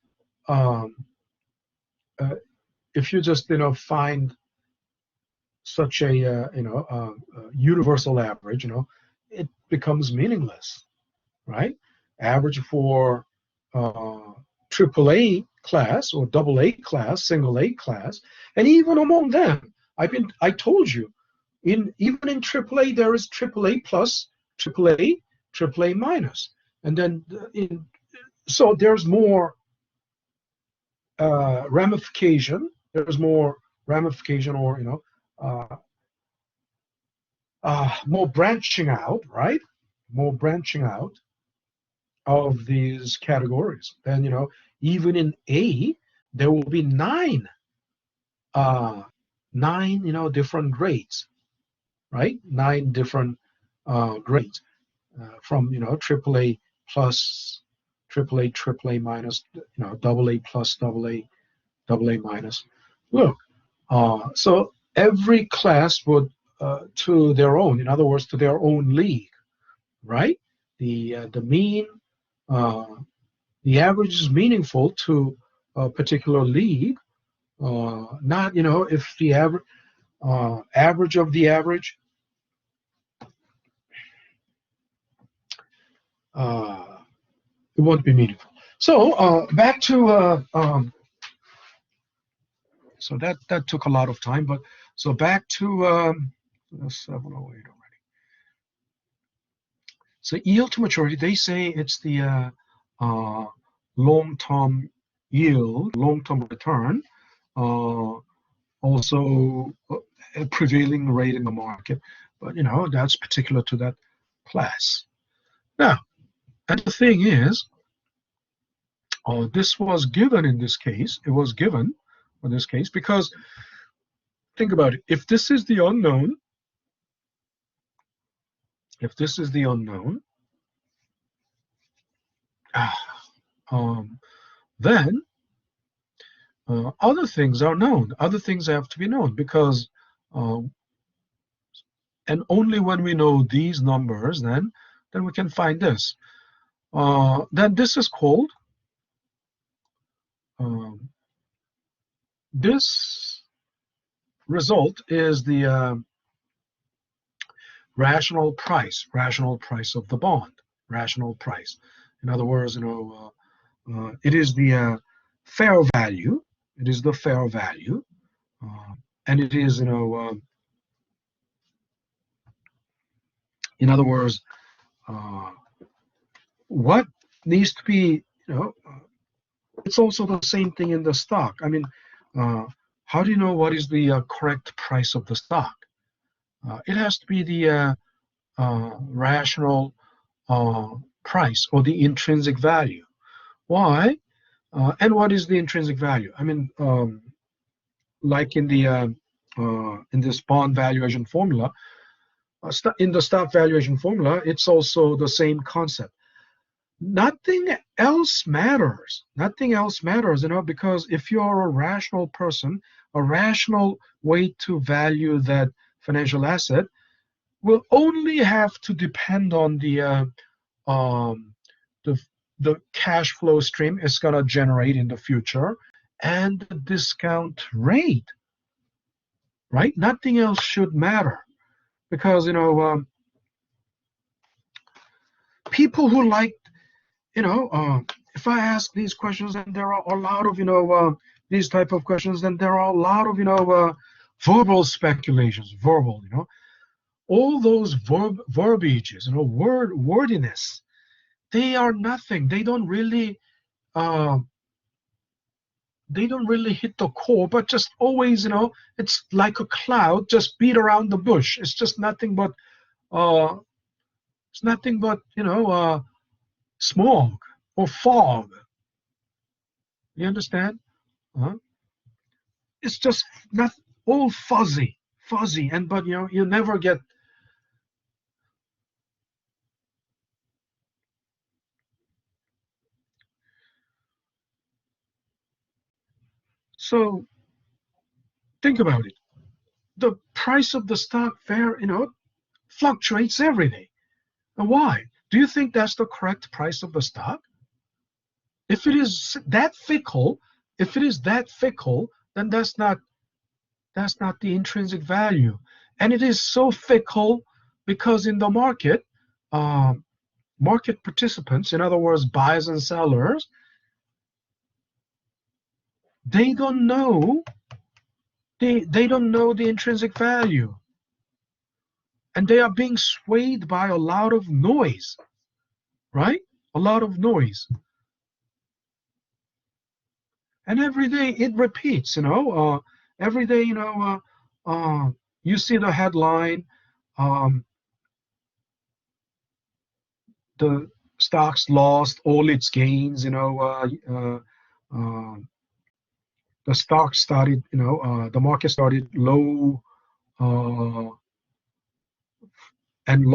[SPEAKER 1] if you just find such a universal average, it becomes meaningless, right? Average for AAA class or AA class, single A class, and even among them, I told you, even in AAA there is AAA plus, AAA, AAA minus, and then so there's more ramification. There's more ramification, or more branching out, right? More branching out of these categories. Then even in A, there will be nine different grades, right? Nine different grades from AAA plus, AAA minus, AA plus, AA minus. Look, so every class would to their own, in other words, to their own league, right? The mean, the average is meaningful to a particular league, not if the average of the average, it won't be meaningful. So back to so that took a lot of time, but so back to 708 already. So yield to maturity, they say it's the long-term yield, long-term return, also a prevailing rate in the market, but that's particular to that class. Now, and the thing is, this was given in this case. It was given in this case because, think about it, if this is the unknown, then other things are known. Other things have to be known because, and only when we know these numbers, then we can find this. Then this is called, this result is the rational price of the bond, rational price. In other words, it is the fair value. It is the fair value, and it is, in other words, what needs to be, it's also the same thing in the stock. I mean, how do you know what is the correct price of the stock? It has to be the rational price, or the intrinsic value. Why? And what is the intrinsic value? I mean, like in the in this bond valuation formula, in the stock valuation formula, it's also the same concept. Nothing else matters. Nothing else matters, because if you're a rational person, a rational way to value that financial asset will only have to depend on the cash flow stream it's going to generate in the future and the discount rate, right? Nothing else should matter, because people who like, if I ask these questions, and there are a lot of these type of questions, then there are a lot of verbal speculations, all those verbiages, wordiness, they are nothing. They don't really hit the core, but just always, it's like a cloud just beat around the bush. It's just nothing but smog or fog. You understand? It's just not all fuzzy, but you never get. So think about it. The price of the stock fluctuates every day. And why? Do you think that's the correct price of the stock? If it is that fickle, then that's not the intrinsic value. And it is so fickle because in the market, market participants, in other words, buyers and sellers, they don't know they don't know the intrinsic value, and they are being swayed by a lot of noise, right? A lot of noise. And every day it repeats, every day, you see the headline, um, the stocks lost all its gains, the stock started, the market started low, uh, and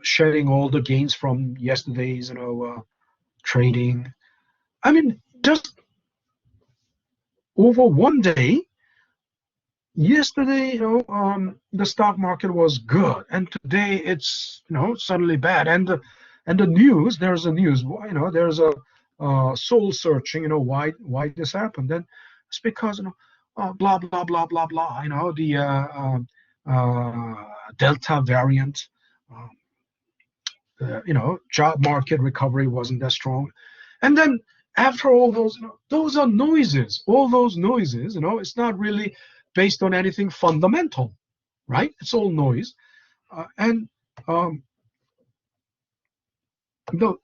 [SPEAKER 1] shedding all the gains from yesterday's, trading. I mean, just over one day, yesterday, the stock market was good, and today it's, suddenly bad. And the news, there's a news, there's a soul searching, why this happened. And it's because, blah blah blah blah blah, the Delta variant, um, job market recovery wasn't that strong. And then after all those, those are noises. All those noises, it's not really based on anything fundamental, right? It's all noise. And no,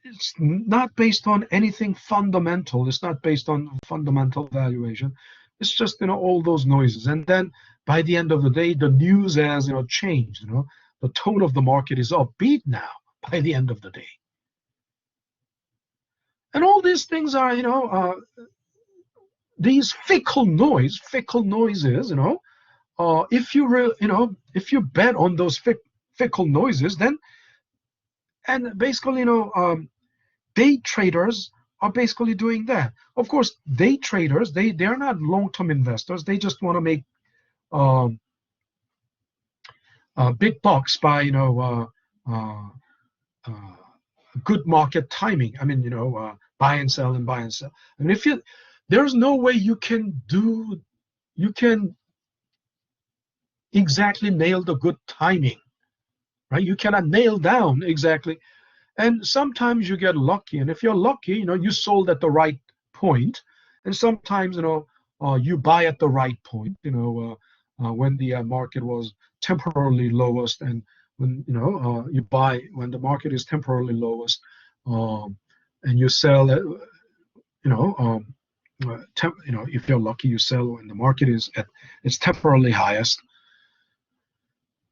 [SPEAKER 1] it's not based on anything fundamental. It's not based on fundamental valuation. It's just, all those noises. And then by the end of the day, the news has, changed. The tone of the market is upbeat now by the end of the day. And all these things are, these fickle noises, if if you bet on those fickle noises, then, and basically, day traders are basically doing that. Of course, day traders, they're not long-term investors. They just want to make um, big bucks by, good market timing. I mean, buy and sell and buy and sell. I mean, there's no way you can exactly nail the good timing, right? You cannot nail down exactly. And sometimes you get lucky, and if you're lucky, you sold at the right point, and sometimes, you buy at the right point, when the market was temporarily lowest, and when, you buy when the market is temporarily lowest, and you sell at, if you're lucky, you sell when the market is at its temporarily highest.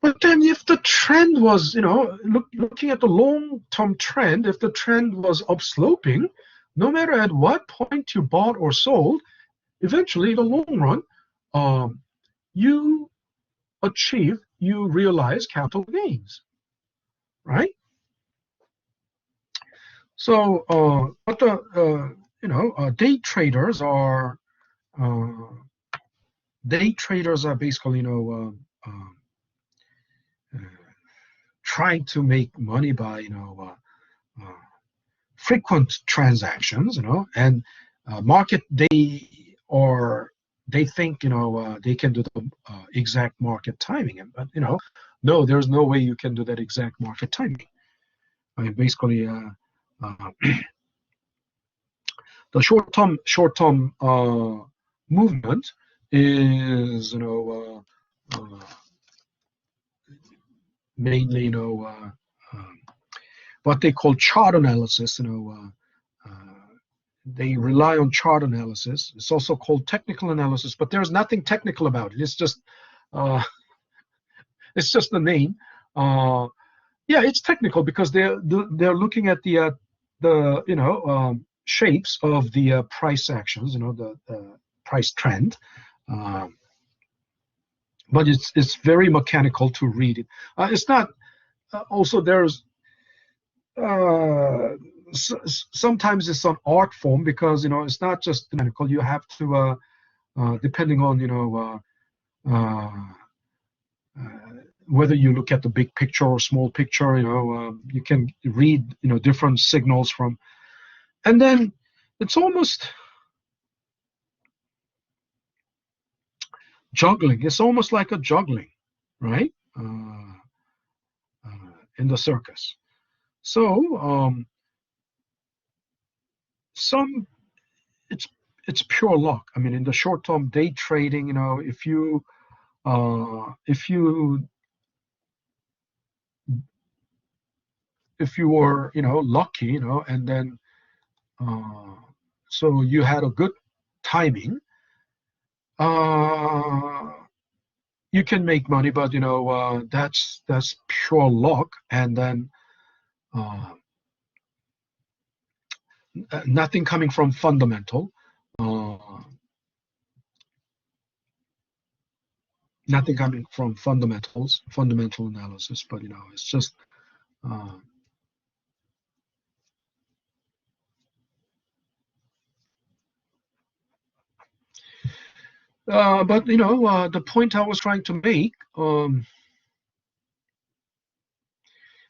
[SPEAKER 1] But then if the trend was, looking at the long-term trend, if the trend was upsloping, no matter at what point you bought or sold, eventually in the long run, you realize capital gains, right? So, but day traders are basically, trying to make money by, frequent transactions, and market they think, they can do the exact market timing, but no, there's no way you can do that exact market timing. I mean, basically, the short-term movement is, mainly, what they call chart analysis. They rely on chart analysis. It's also called technical analysis, but there's nothing technical about it. It's just uh, the name. Yeah, it's technical because they're looking at the shapes of the price actions, the price trend. But it's very mechanical to read it. It's not. Also, there's sometimes it's an art form because it's not just mechanical. You have to depending on whether you look at the big picture or small picture, you can read different signals from, and then it's almost juggling. It's almost like a juggling, right? In the circus. So some it's it's pure luck. I mean, in the short-term day trading, if you were lucky, and then so you had a good timing, you can make money, but that's pure luck, and then nothing coming from fundamental, nothing coming from fundamental analysis, but it's just but the point I was trying to make,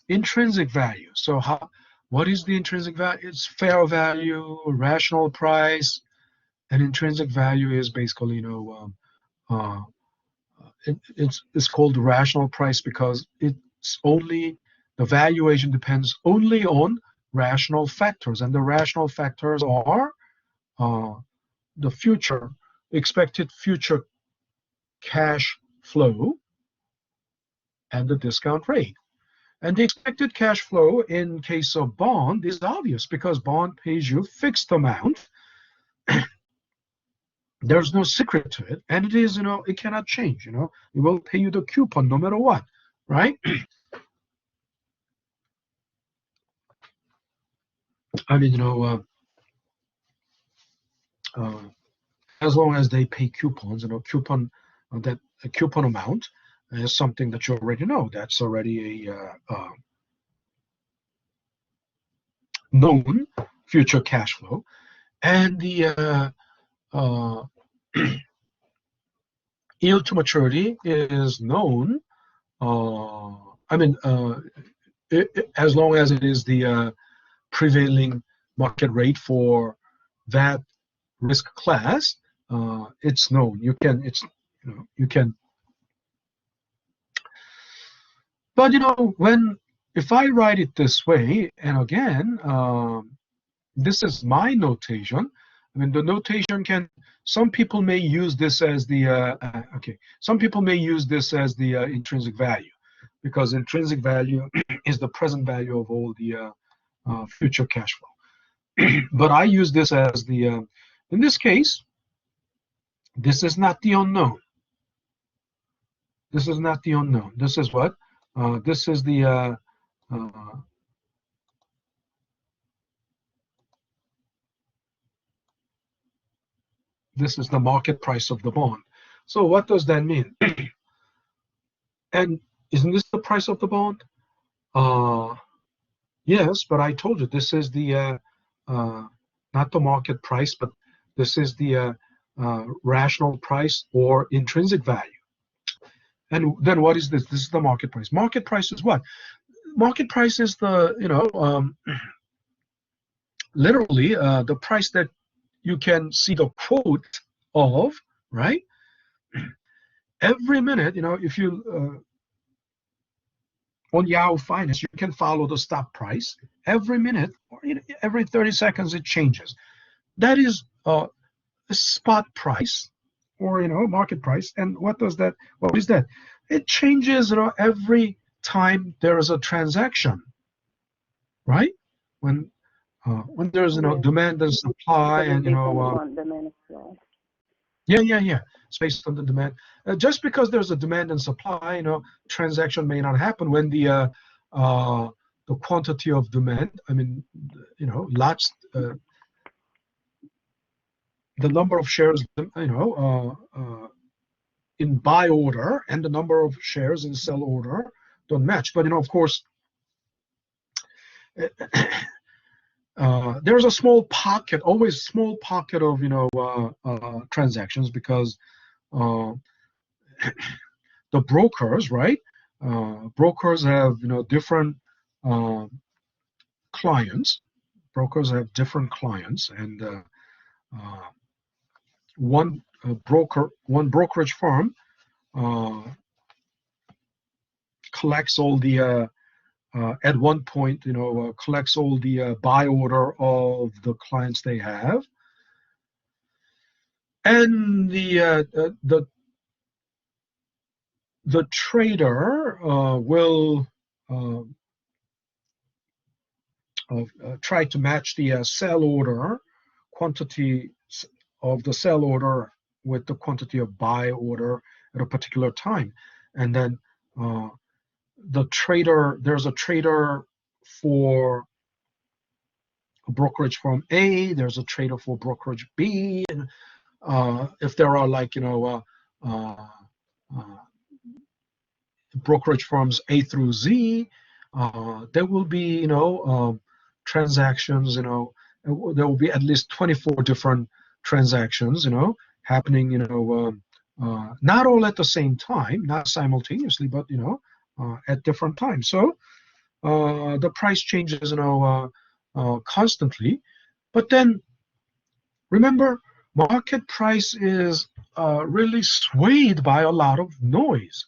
[SPEAKER 1] intrinsic value. So what is the intrinsic value? It's fair value, rational price, and intrinsic value is basically it's called rational price because it's only the valuation depends only on rational factors, and the rational factors are the expected future cash flow and the discount rate. And the expected cash flow in case of bond is obvious because bond pays you fixed amount. There's no secret to it, and it is, it cannot change. It will pay you the coupon no matter what, right? I mean, as long as they pay coupons, that a coupon amount is something that you already know. That's already a known future cash flow, and the yield to maturity is known. As long as it is the prevailing market rate for that risk class, it's known. You can. But if I write it this way, and again, this is my notation. I mean, the notation some people may use this as the, some people may use this as the intrinsic value, because intrinsic value is the present value of all the future cash flow. But I use this as the, in this case, this is not the unknown. This is not the unknown. This is what? This is the, this is the market price of the bond. So what does that mean? And isn't this the price of the bond? Yes, but I told you this is the not the market price, but this is the rational price or intrinsic value. And then what is this? This is the market price. Market price is what? Market price is the literally the price that you can see the quote of, right? Every minute, if you on Yahoo Finance, you can follow the stock price. Every minute, or every 30 seconds, it changes. That is a spot price, or market price. And what does that? What is that? It changes, every time there is a transaction, right? When there's demand and supply, and
[SPEAKER 4] demand and supply.
[SPEAKER 1] Yeah. It's based on the demand. Just because there's a demand and supply, transaction may not happen when the quantity of demand. I mean, lots. The number of shares, in buy order and the number of shares in sell order don't match. But of course, there's a small pocket, always small pocket of transactions, because the brokers, right? Brokers have different clients. Brokers have different clients, and one brokerage firm collects all the at one point, collects all the buy order of the clients they have. and the trader will try to match the sell order quantity of the sell order with the quantity of buy order at a particular time, and then there's a trader for a brokerage firm A, there's a trader for brokerage B, and if there are like brokerage firms A through Z, there will be transactions. There will be at least 24 different transactions happening. Not all at the same time, not simultaneously, but at different times. So the price changes constantly. But then remember, market price is really swayed by a lot of noise,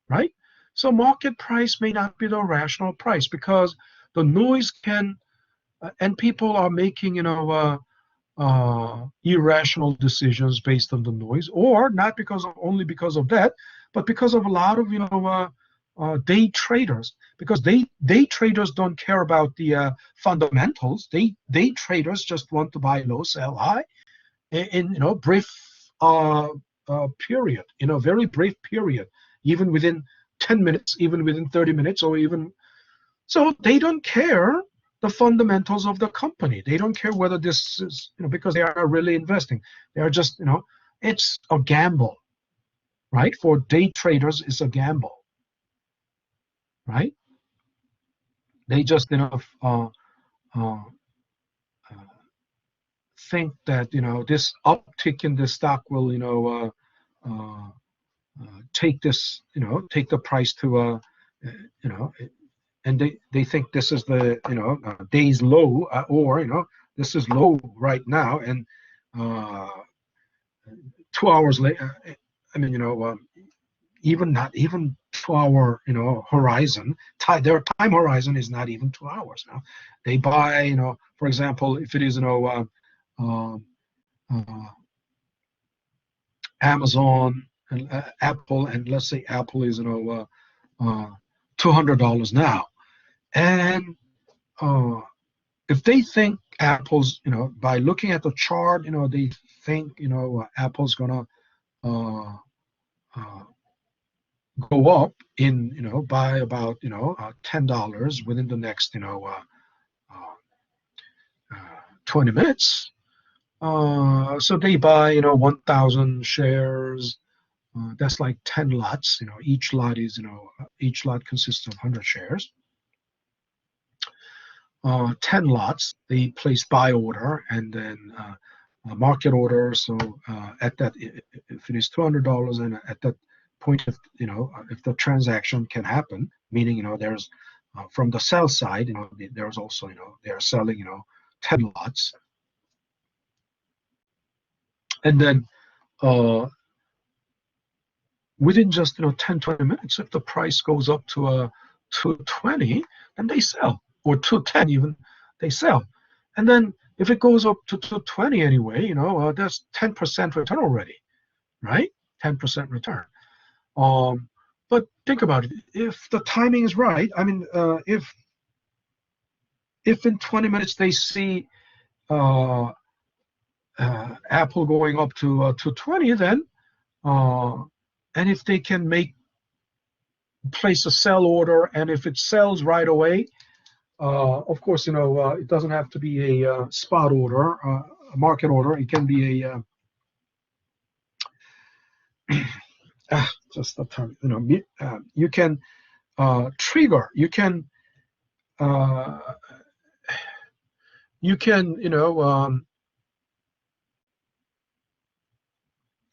[SPEAKER 1] right? So market price may not be the rational price because the noise can, and people are making, irrational decisions based on the noise, or not only because of that, but because of a lot of, day traders. Because day traders don't care about the fundamentals. Day traders just want to buy low, sell high, in brief period, very brief period, even within 10 minutes, even within 30 minutes, or even so. They don't care the fundamentals of the company. They don't care whether this is, because they are really investing. They are just, it's a gamble, right? For day traders, it's a gamble, right? They just, think that, this uptick in the stock will, take this, take the price to, and they think this is the, day's low, or, this is low right now, and 2 hours later, I mean, even not even 2 hour, horizon. Their time horizon is not even 2 hours now. They buy, for example, if it is, Amazon and Apple, and let's say Apple is, $200 now, and if they think Apple's, by looking at the chart, they think, Apple's gonna go up in, by about, $10 within the next, 20 minutes. So they buy, 1,000 shares. That's like 10 lots. Each lot is, each lot consists of 100 shares. 10 lots. They place buy order and then market order. So at that, if it is $200, and at that point, if the transaction can happen, meaning there's from the sell side, there's also they're selling 10 lots, and then within just 10-20 minutes, if the price goes up to 220, then they sell, or 210 even, they sell, and then if it goes up to 220 anyway, that's 10% return already, right? 10% return. But think about it. If the timing is right, I mean, if in 20 minutes they see Apple going up to 220, then and if they can place a sell order, and if it sells right away, of course, it doesn't have to be a spot order, a market order. It can be a just the term, you can trigger, you can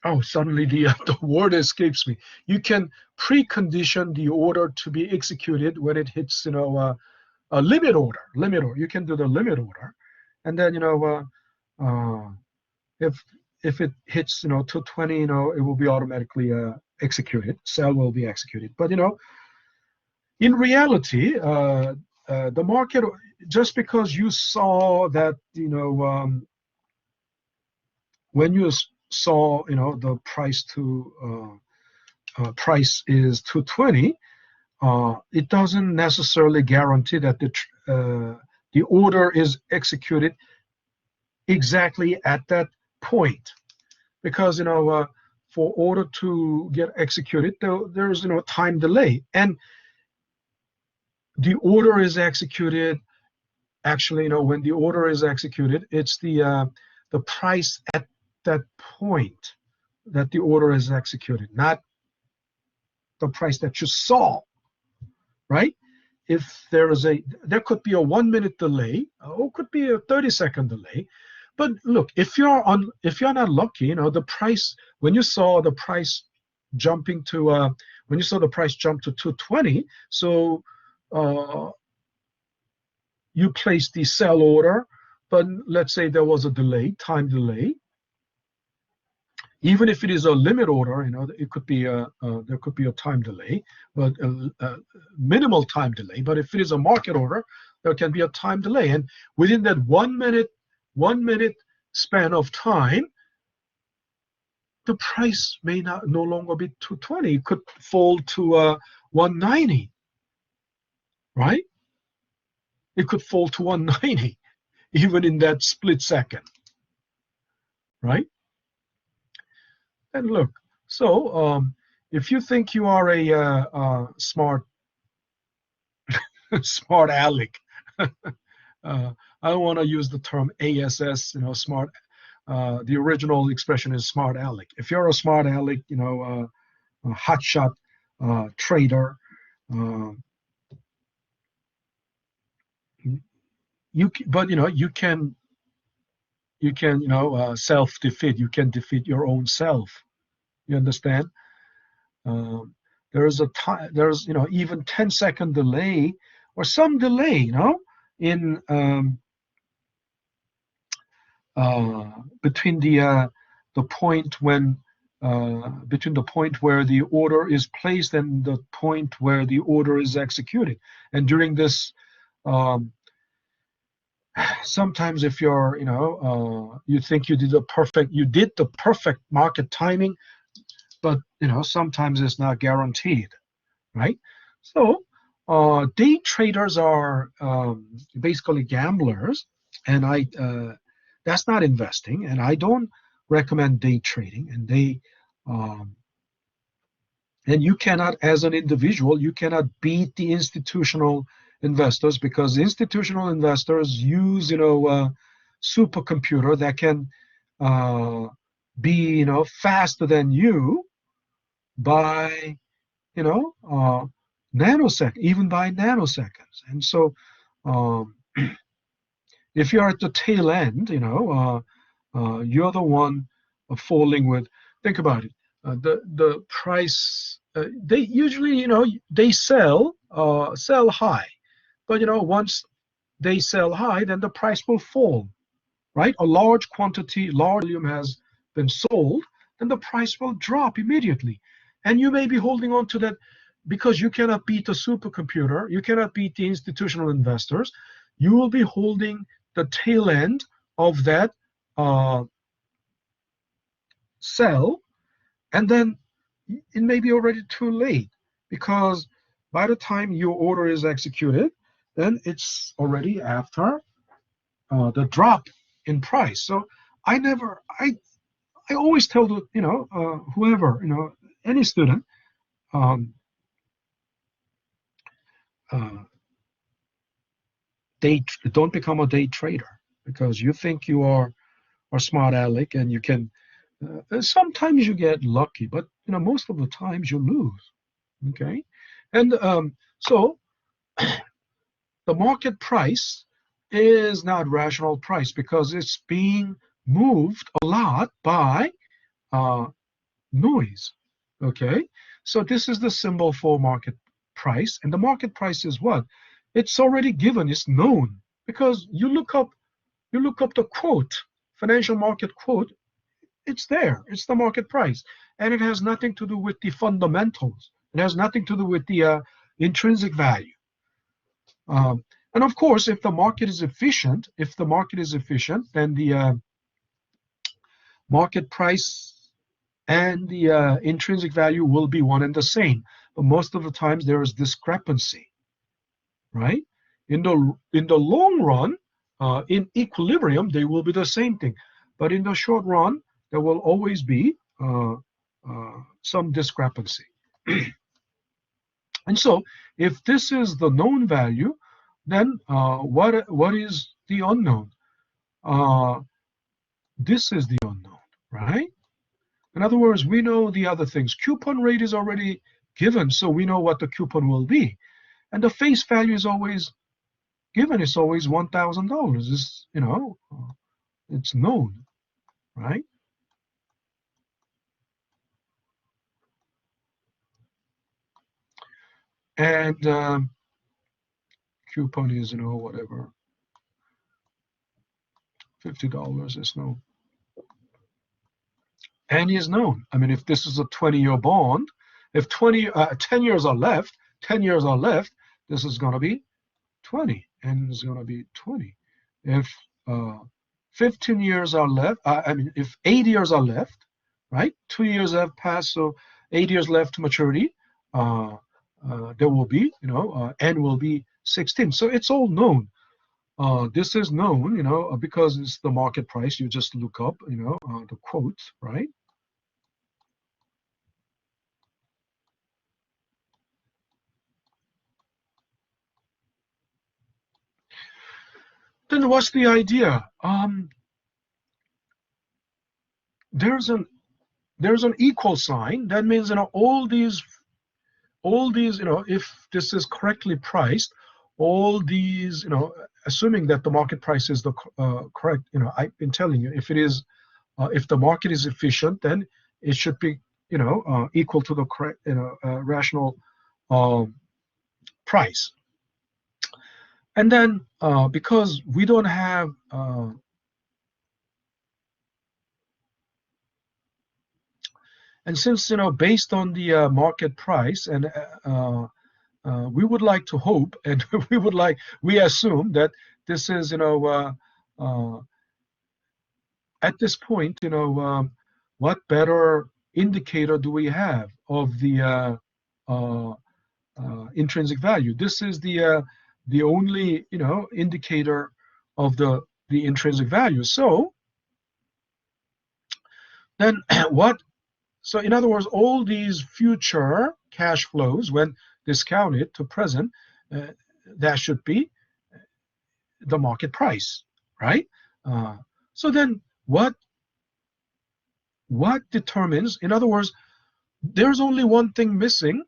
[SPEAKER 1] oh, suddenly the word escapes me. You can precondition the order to be executed when it hits, a limit order. You can do the limit order, and then if it hits 220, it will be automatically executed. Sell will be executed. But in reality, the market, just because you saw that when you saw, the price is 220, it doesn't necessarily guarantee that the order is executed exactly at that point, because for order to get executed, there's time delay, and the order is executed. Actually, when the order is executed, it's the price at that point that the order is executed, not the price that you saw, right? If there could be a 1 minute delay, or could be a 30-second delay. But look, if you're not lucky, the price, when you saw the price jump to 220, so you placed the sell order, but let's say there was a time delay. Even if it is a limit order, it could be there could be a time delay, but a minimal time delay. But if it is a market order, there can be a time delay, and within that 1 minute span of time, the price may no longer be 220. It could fall to 190, right? It could fall to 190, even in that split second, right? And look, so if you think you are a smart smart aleck, I don't want to use the term ASS, smart. The original expression is smart aleck. If you're a smart aleck, a hotshot trader, you can self-defeat. You can defeat your own self. You understand? There's even 10-second delay or some delay, in between the point when between the point where the order is placed and the point where the order is executed. And during this, sometimes if you're, you think you did the perfect market timing, but sometimes it's not guaranteed, right? So day traders are basically gamblers, and that's not investing, and I don't recommend day trading. And you cannot, as an individual, you cannot beat the institutional investors, because institutional investors use supercomputer that can be faster than you by nanosecond, even by nanoseconds. And so if you're at the tail end, you're the one falling with. Think about it. The price, they usually they sell high, but once they sell high, then the price will fall, right? A large volume has been sold, then the price will drop immediately. And you may be holding on to that because you cannot beat the supercomputer, you cannot beat the institutional investors. You will be holding the tail end of that sell, and then it may be already too late, because by the time your order is executed, then it's already after the drop in price. So I always tell the whoever, any student, don't become a day trader, because you think you are a smart aleck and you can. Sometimes you get lucky, but most of the times you lose. Okay, and so the market price is not rational price, because it's being moved a lot by noise. Okay, so this is the symbol for market price, and the market price is what? It's already given, it's known, because you look up the quote, financial market quote, it's there, it's the market price, and it has nothing to do with the fundamentals. It has nothing to do with the intrinsic value. And of course, if the market is efficient, then market price and the intrinsic value will be one and the same. But most of the times there is discrepancy, right? In the long run, in equilibrium, they will be the same thing. But in the short run, there will always be some discrepancy. And so if this is the known value, then what is the unknown? This is the unknown, right? In other words, we know the other things. Coupon rate is already given, so we know what the coupon will be. And the face value is always given. It's always $1,000. It's, it's known, right? And coupon is, whatever, $50 is known. And is known. I mean, if this is a 20-year bond, if 10 years are left, this is going to be 20, and it's going to be 20. If 15 years are left, if 8 years are left, right? 2 years have passed, so 8 years left to maturity. There will be, n will be 16. So it's all known. This is known, because it's the market price. You just look up, the quote, right? Then what's the idea? There's an equal sign. That means, all these, if this is correctly priced, all these, assuming that the market price is the correct, I've been telling you, if it is, if the market is efficient, then it should be, equal to the correct, rational price. And then because we don't have and since, based on the market price, and we would like to hope, and we assume that this is, at this point, what better indicator do we have of the intrinsic value? This is the only, indicator of the intrinsic value. So then what? So in other words, all these future cash flows, when discounted to present, that should be the market price, right? So then what determines, in other words, there's only one thing missing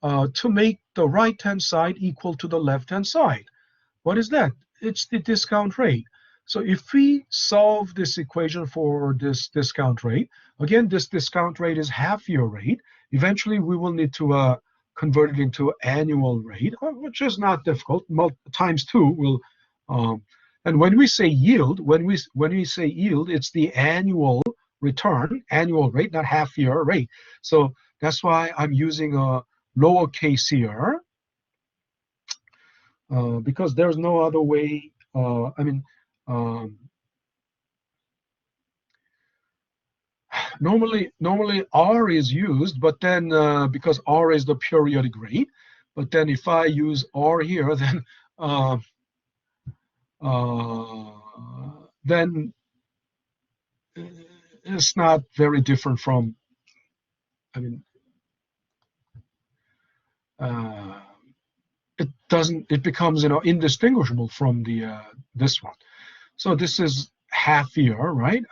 [SPEAKER 1] to make the right-hand side equal to the left-hand side. What is that? It's the discount rate. So if we solve this equation for this discount rate, again, this discount rate is half-year rate. Eventually, we will need to convert it into annual rate, which is not difficult. Times 2 will. And when we say yield, it's the annual return, annual rate, not half-year rate. So that's why I'm using a lowercase here, because there's no other way. Normally R is used, but then because R is the periodic rate, but then if I use R here, then it's not very different from, it becomes, indistinguishable from the this one. So this is half year, right?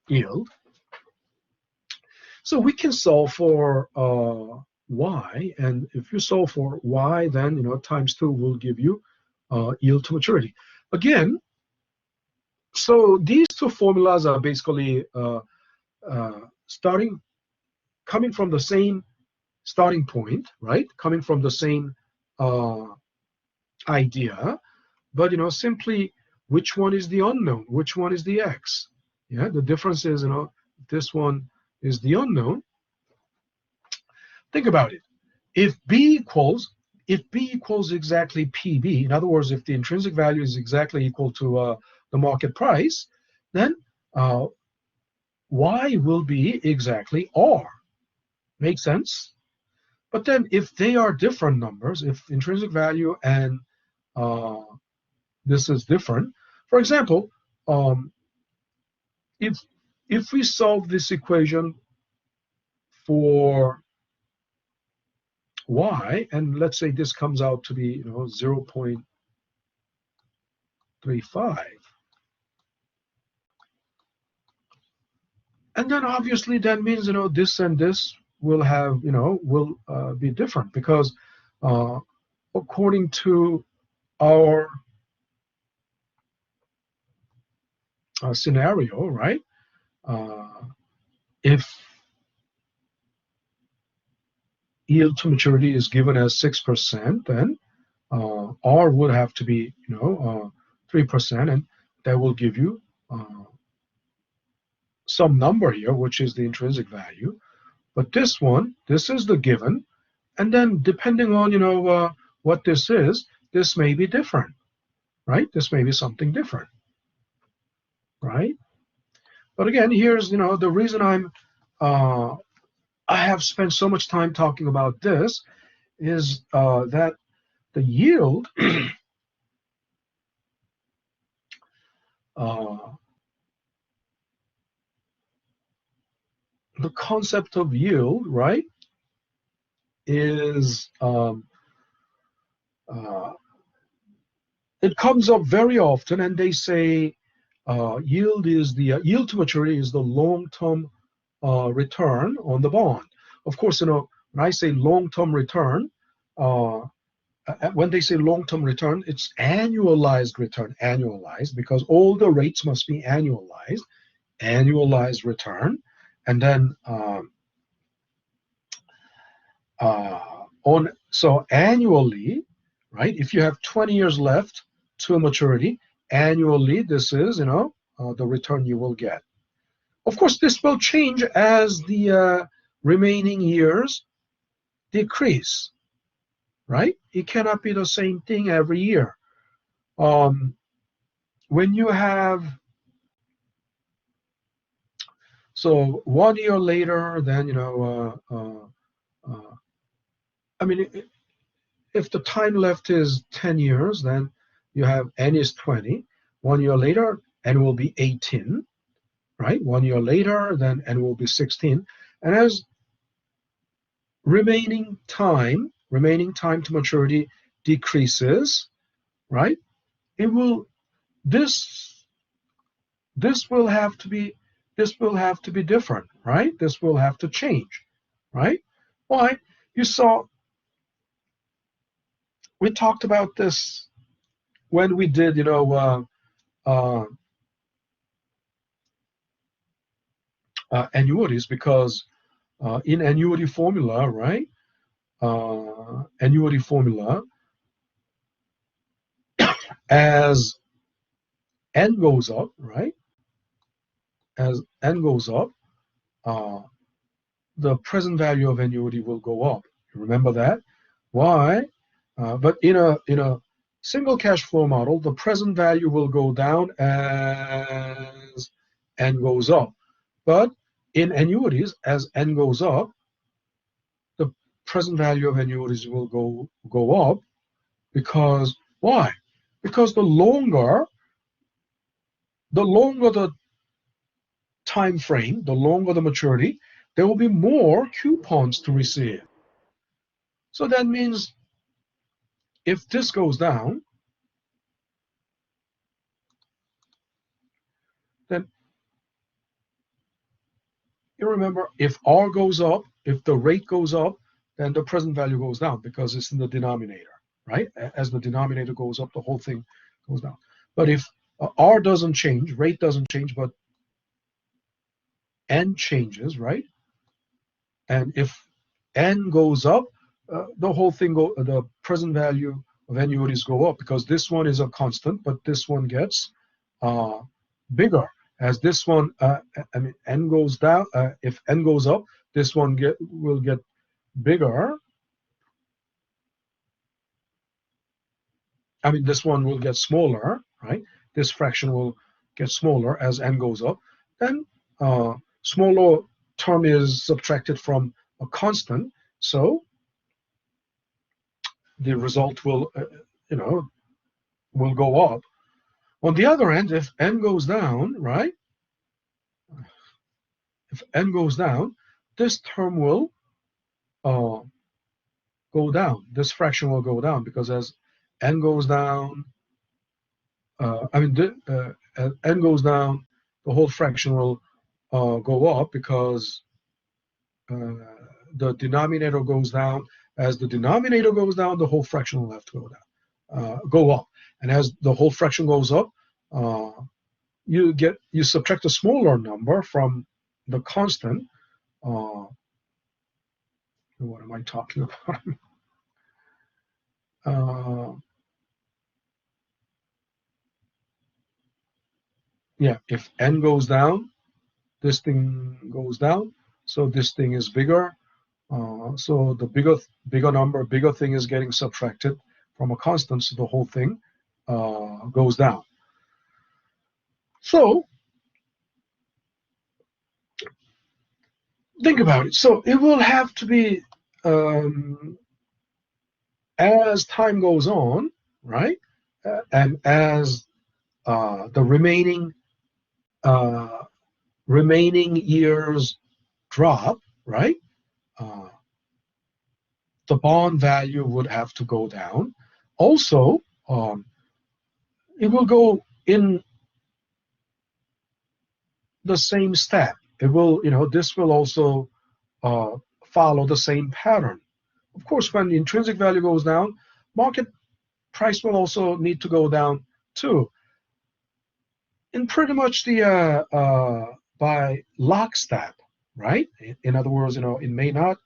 [SPEAKER 1] Yield. So we can solve for y, and if you solve for y, then times 2 will give you yield to maturity. Again, so these two formulas are basically coming from the same starting point, right? Coming from the same idea, but simply which one is the unknown, which one is the x. Yeah, the difference is, this one is the unknown. Think about it. If b equals exactly PB, in other words, if the intrinsic value is exactly equal to the market price, then y will be exactly r. Make sense? But then if they are different numbers, if intrinsic value and this is different, for example, if we solve this equation for y, and let's say this comes out to be 0.35, and then obviously that means this and this will have will be different, because according to our scenario, right? If yield to maturity is given as 6%, then R would have to be 3%, and that will give you some number here, which is the intrinsic value. But this one, this is the given, and then depending on what this is, this may be different, right? This may be something different, right? But again, here's the reason I have spent so much time talking about this is that the yield the concept of yield, right, is it comes up very often, and they say yield to maturity is the long-term return on the bond. Of course, when I say long-term return, when they say long-term return, it's annualized return, because all the rates must be annualized return, and then so annually, right? If you have 20 years left to maturity, annually, this is the return you will get. Of course, this will change as the remaining years decrease, right? It cannot be the same thing every year. When you have, so 1 year later, then I mean, if the time left is 10 years, then you have n is 20. 1 year later, n will be 18, right? 1 year later, then n will be 16. And as remaining time to maturity decreases, right? It will this will have to be different, right? This will have to change, right? Why? You saw, we talked about this when we did annuities, because in annuity formula, right? Annuity formula, as n goes up, right? As n goes up, the present value of annuity will go up. You remember that? Why? But in a single cash flow model, the present value will go down as n goes up. But in annuities, as n goes up, the present value of annuities will go up, because why? Because the longer the time frame, the longer the maturity, there will be more coupons to receive. So that means if this goes down, then you remember, if R goes up, if the rate goes up, then the present value goes down, because it's in the denominator, right? As the denominator goes up, the whole thing goes down. But if R doesn't change, rate doesn't change, but N changes, right? And if N goes up, the whole thing the present value of annuities go up, because this one is a constant, but this one gets bigger. As this one, N goes down. If N goes up, this one will get bigger. This one will get smaller, right? This fraction will get smaller as N goes up. and smaller term is subtracted from a constant, so the result will, will go up. On the other end, if n goes down, right? If n goes down, this term will go down. This fraction will go down because as n goes down, as n goes down, the whole fraction will go up because the denominator goes down. As the denominator goes down, the whole fraction will have to go down, go up. And as the whole fraction goes up, you subtract a smaller number from the constant. What am I talking about? Yeah, if n goes down, this thing goes down, so this thing is bigger. So the bigger number, bigger thing is getting subtracted from a constant, so the whole thing goes down. So think about it. So it will have to be, as time goes on, right, and as the remaining years drop, right, the bond value would have to go down. Also, it will go in the same step. It will, this will also follow the same pattern. Of course, when the intrinsic value goes down, market price will also need to go down too. In pretty much the by lockstep, right? In other words, it may not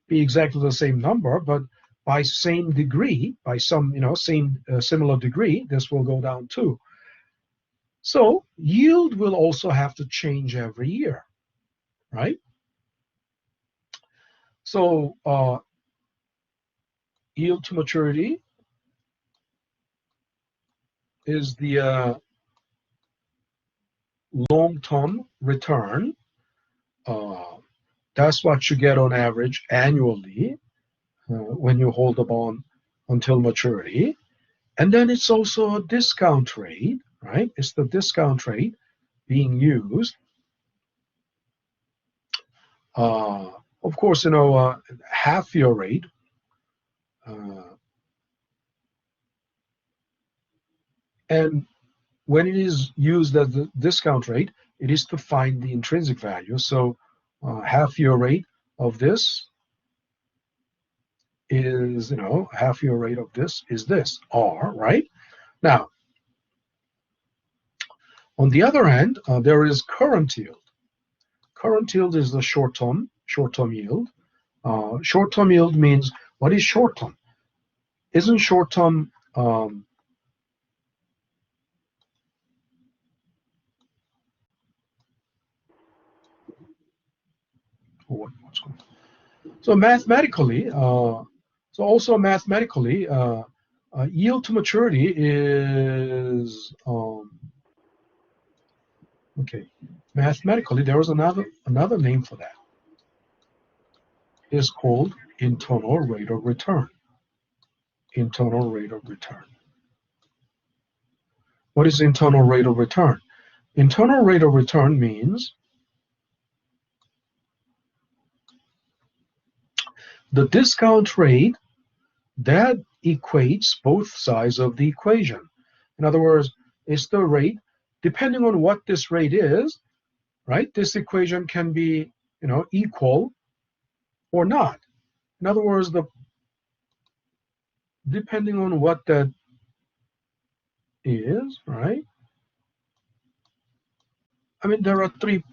[SPEAKER 1] be exactly the same number, but by same degree, by some similar degree, this will go down too. So yield will also have to change every year, right? So yield to maturity is the long-term return. That's what you get on average annually when you hold the bond until maturity. And then it's also a discount rate, right? It's the discount rate being used. Of course, half-year rate. And when it is used as the discount rate, it is to find the intrinsic value. So half-year rate of this is, half-year rate of this is this, R, right? Now, on the other hand, there is current yield. Current yield is the short-term yield. Short-term yield means, what is short-term? Isn't short-term what's going on? So mathematically, yield to maturity is okay. Mathematically, there is another name for that. It's called internal rate of return. Internal rate of return. What is internal rate of return? Internal rate of return means the discount rate that equates both sides of the equation. In other words, it's the rate, depending on what this rate is, right? This equation can be, equal or not. In other words, depending on what that is, right? I mean, there are three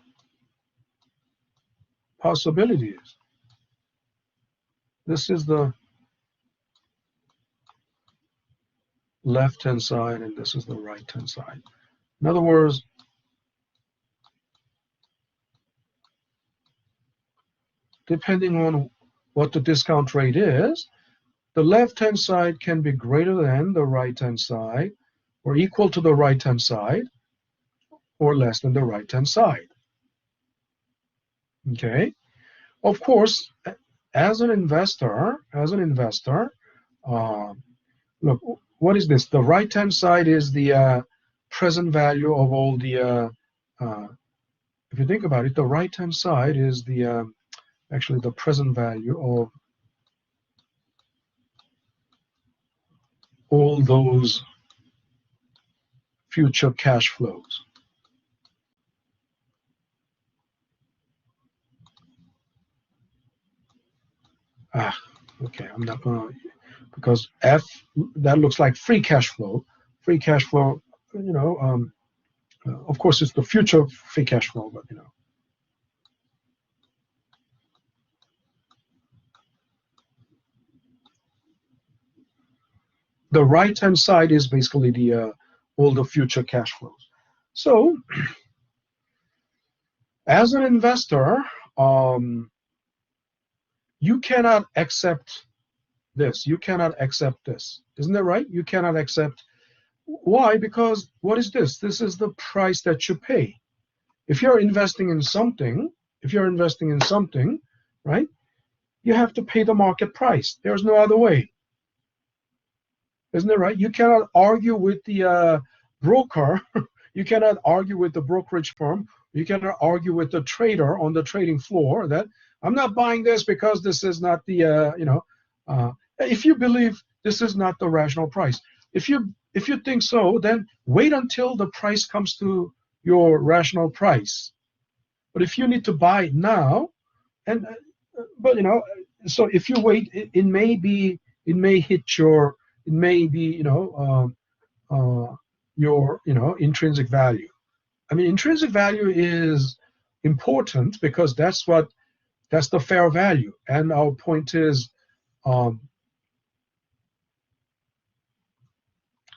[SPEAKER 1] possibilities. This is the left-hand side, and this is the right-hand side. In other words, depending on what the discount rate is, the left-hand side can be greater than the right-hand side, or equal to the right-hand side, or less than the right-hand side. Okay. Of course, as an investor, look, what is this? The right-hand side is the present value of all the. If you think about it, the right-hand side is the actually the present value of all those future cash flows. Okay, I'm not gonna, because F, that looks like free cash flow. Free cash flow, of course it's the future free cash flow, but the right-hand side is basically the all the future cash flows. So, as an investor, you cannot accept this. You cannot accept this. Isn't that right? You cannot accept. Why? Because what is this? This is the price that you pay. If you're investing in something, right, you have to pay the market price. There's no other way. Isn't it right? You cannot argue with the broker. You cannot argue with the brokerage firm. You cannot argue with the trader on the trading floor that I'm not buying this because this is not the, if you believe this is not the rational price. If you think so, then wait until the price comes to your rational price. But if you need to buy now, and but so if you wait, it may hit your, it may be your intrinsic value. I mean, intrinsic value is important because that's the fair value. And our point is,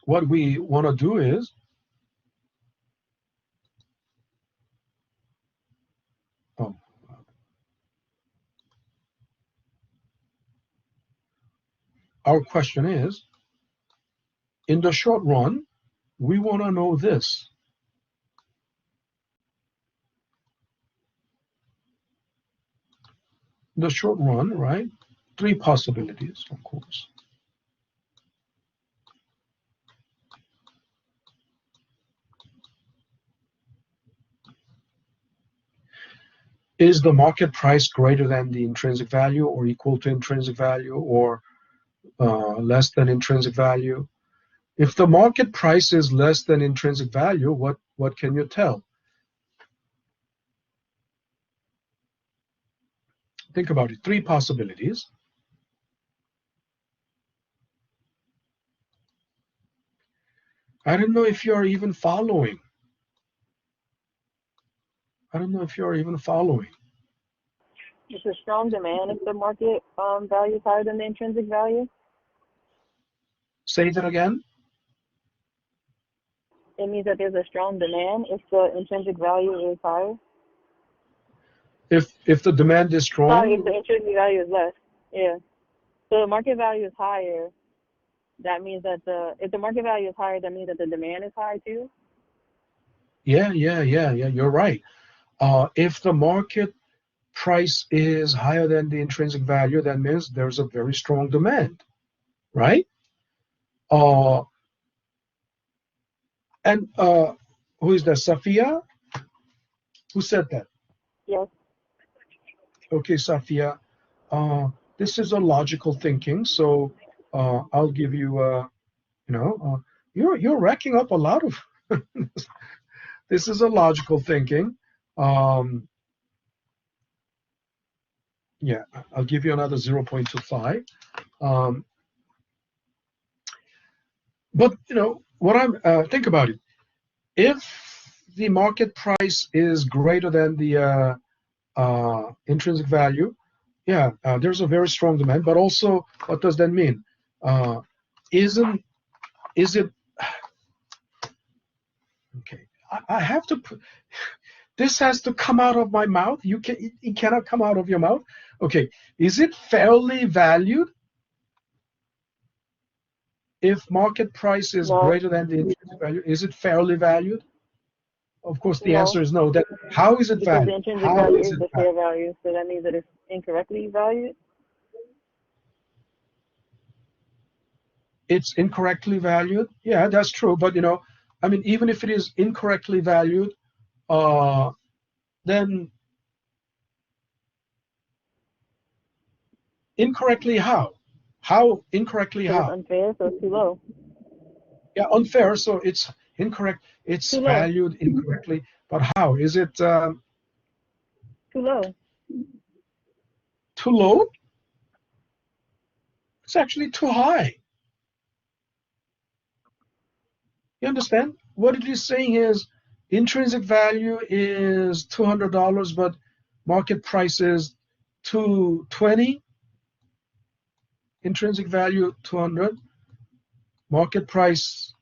[SPEAKER 1] what we want to do is, our question is, in the short run, we want to know this. In the short run, right? 3 possibilities, of course. Is the market price greater than the intrinsic value or equal to intrinsic value or less than intrinsic value? If the market price is less than intrinsic value, what can you tell? Think about it. 3 possibilities. I don't know if you're even following.
[SPEAKER 4] It's a strong demand if the market value is higher than the intrinsic value.
[SPEAKER 1] Say that again.
[SPEAKER 4] It means that there's a strong demand if the intrinsic value is higher.
[SPEAKER 1] If the demand is strong.
[SPEAKER 4] Sorry, if the intrinsic value is less. Yeah. So the market value is higher. That means that if the market value is higher, that means that the demand is high too.
[SPEAKER 1] Yeah. You're right. If the market price is higher than the intrinsic value, that means there's a very strong demand, right? And who is that? Safia? Who said that?
[SPEAKER 4] Yes.
[SPEAKER 1] Okay, Safia. This is a logical thinking, so I'll give you. You're racking up a lot of. This is a logical thinking. Yeah, I'll give you another 0.25. But what I'm think about it. If the market price is greater than the intrinsic value, yeah, there's a very strong demand. But also, what does that mean? Is it okay? I have to put. This has to come out of my mouth. It cannot come out of your mouth. Okay, is it fairly valued? If market price is greater than the intrinsic value, is it fairly valued? Of course, the
[SPEAKER 4] No,
[SPEAKER 1] answer is no. Then how is it
[SPEAKER 4] because the
[SPEAKER 1] valued?
[SPEAKER 4] intrinsic
[SPEAKER 1] How
[SPEAKER 4] value
[SPEAKER 1] is
[SPEAKER 4] is
[SPEAKER 1] it
[SPEAKER 4] the
[SPEAKER 1] valued?
[SPEAKER 4] fair value, so that means that it's incorrectly valued.
[SPEAKER 1] It's incorrectly valued. Yeah, that's true. But I mean, even if it is incorrectly valued, then incorrectly how? How incorrectly
[SPEAKER 4] Because it's
[SPEAKER 1] how?
[SPEAKER 4] unfair, so it's too low.
[SPEAKER 1] Yeah, unfair. So it's incorrect. It's
[SPEAKER 4] Too low.
[SPEAKER 1] valued incorrectly. But how? Is it
[SPEAKER 4] Too low.
[SPEAKER 1] too low? It's actually too high. You understand? What it is saying is intrinsic value is $200, but market price is 220. Intrinsic value 200. Market price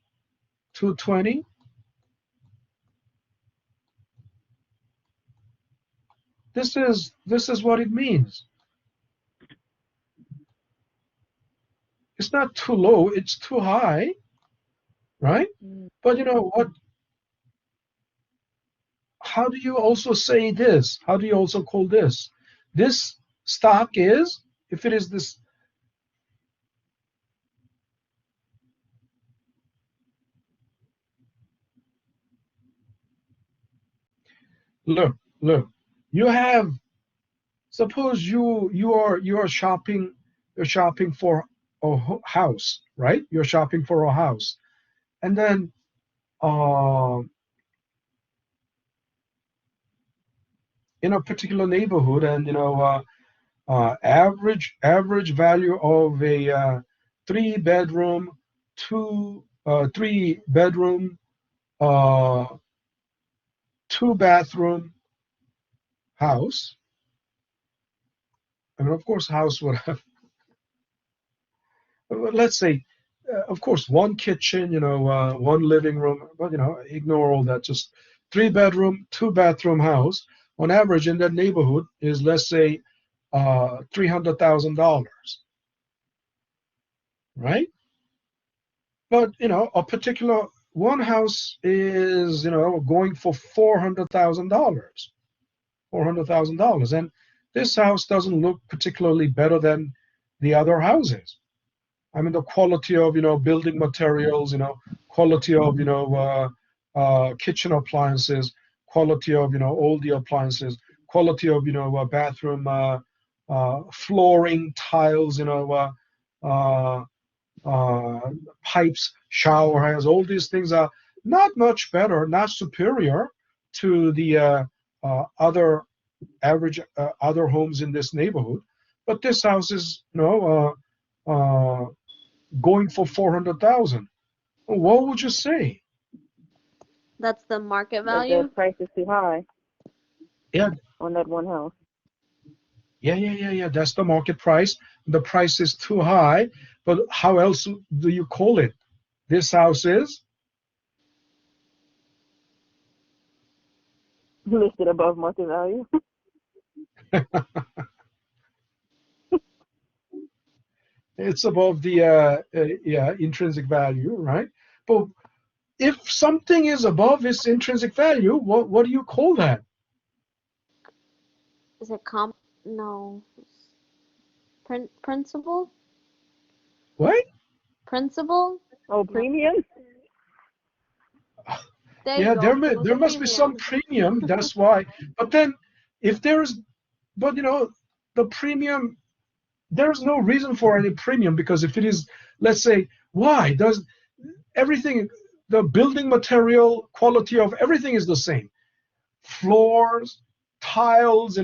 [SPEAKER 1] 220. This is what it means. It's not too low, it's too high, right?
[SPEAKER 4] Mm.
[SPEAKER 1] But you know what? How do you also say this? How do you also call this? This stock is, if it is this, look, you have, suppose you are shopping for a house, right? You're shopping for a house, and then uh, in a particular neighborhood, and average value of a 3 bedroom, 3 bedroom, uh, 2 bathroom house. I mean, of course, house would have, let's say, of course, one kitchen, one living room, but ignore all that. Just 3 bedroom, 2 bathroom house on average in that neighborhood is, let's say, $300,000, right? But a particular one house is going for $400,000, $400,000, and this house doesn't look particularly better than the other houses. I mean, the quality of building materials, quality of kitchen appliances, quality of all the appliances, quality of bathroom flooring, tiles, uh, uh, pipes, shower heads, all these things are not much better, not superior to the other average other homes in this neighborhood. But this house is, going for 400,000. What would you say?
[SPEAKER 3] That's the market
[SPEAKER 4] That the
[SPEAKER 3] value?
[SPEAKER 4] price is too high
[SPEAKER 1] Yeah,
[SPEAKER 4] on that one house.
[SPEAKER 1] yeah. That's the market price. The price is too high, but how else do you call it? This house is
[SPEAKER 4] Listed above market value.
[SPEAKER 1] it's above the yeah, intrinsic value, right? But if something is above its intrinsic value, what do you call that?
[SPEAKER 3] Is it no. Principal?
[SPEAKER 1] What?
[SPEAKER 3] Principal?
[SPEAKER 4] Oh,
[SPEAKER 3] No.
[SPEAKER 4] premium?
[SPEAKER 3] There you
[SPEAKER 1] Yeah,
[SPEAKER 3] go.
[SPEAKER 1] there must be some
[SPEAKER 3] Premium.
[SPEAKER 1] premium. That's why. But then, if there's, but the premium, there's no reason for any premium, because if it is, let's say, why does everything, the building material quality of everything is the same, floors, tiles,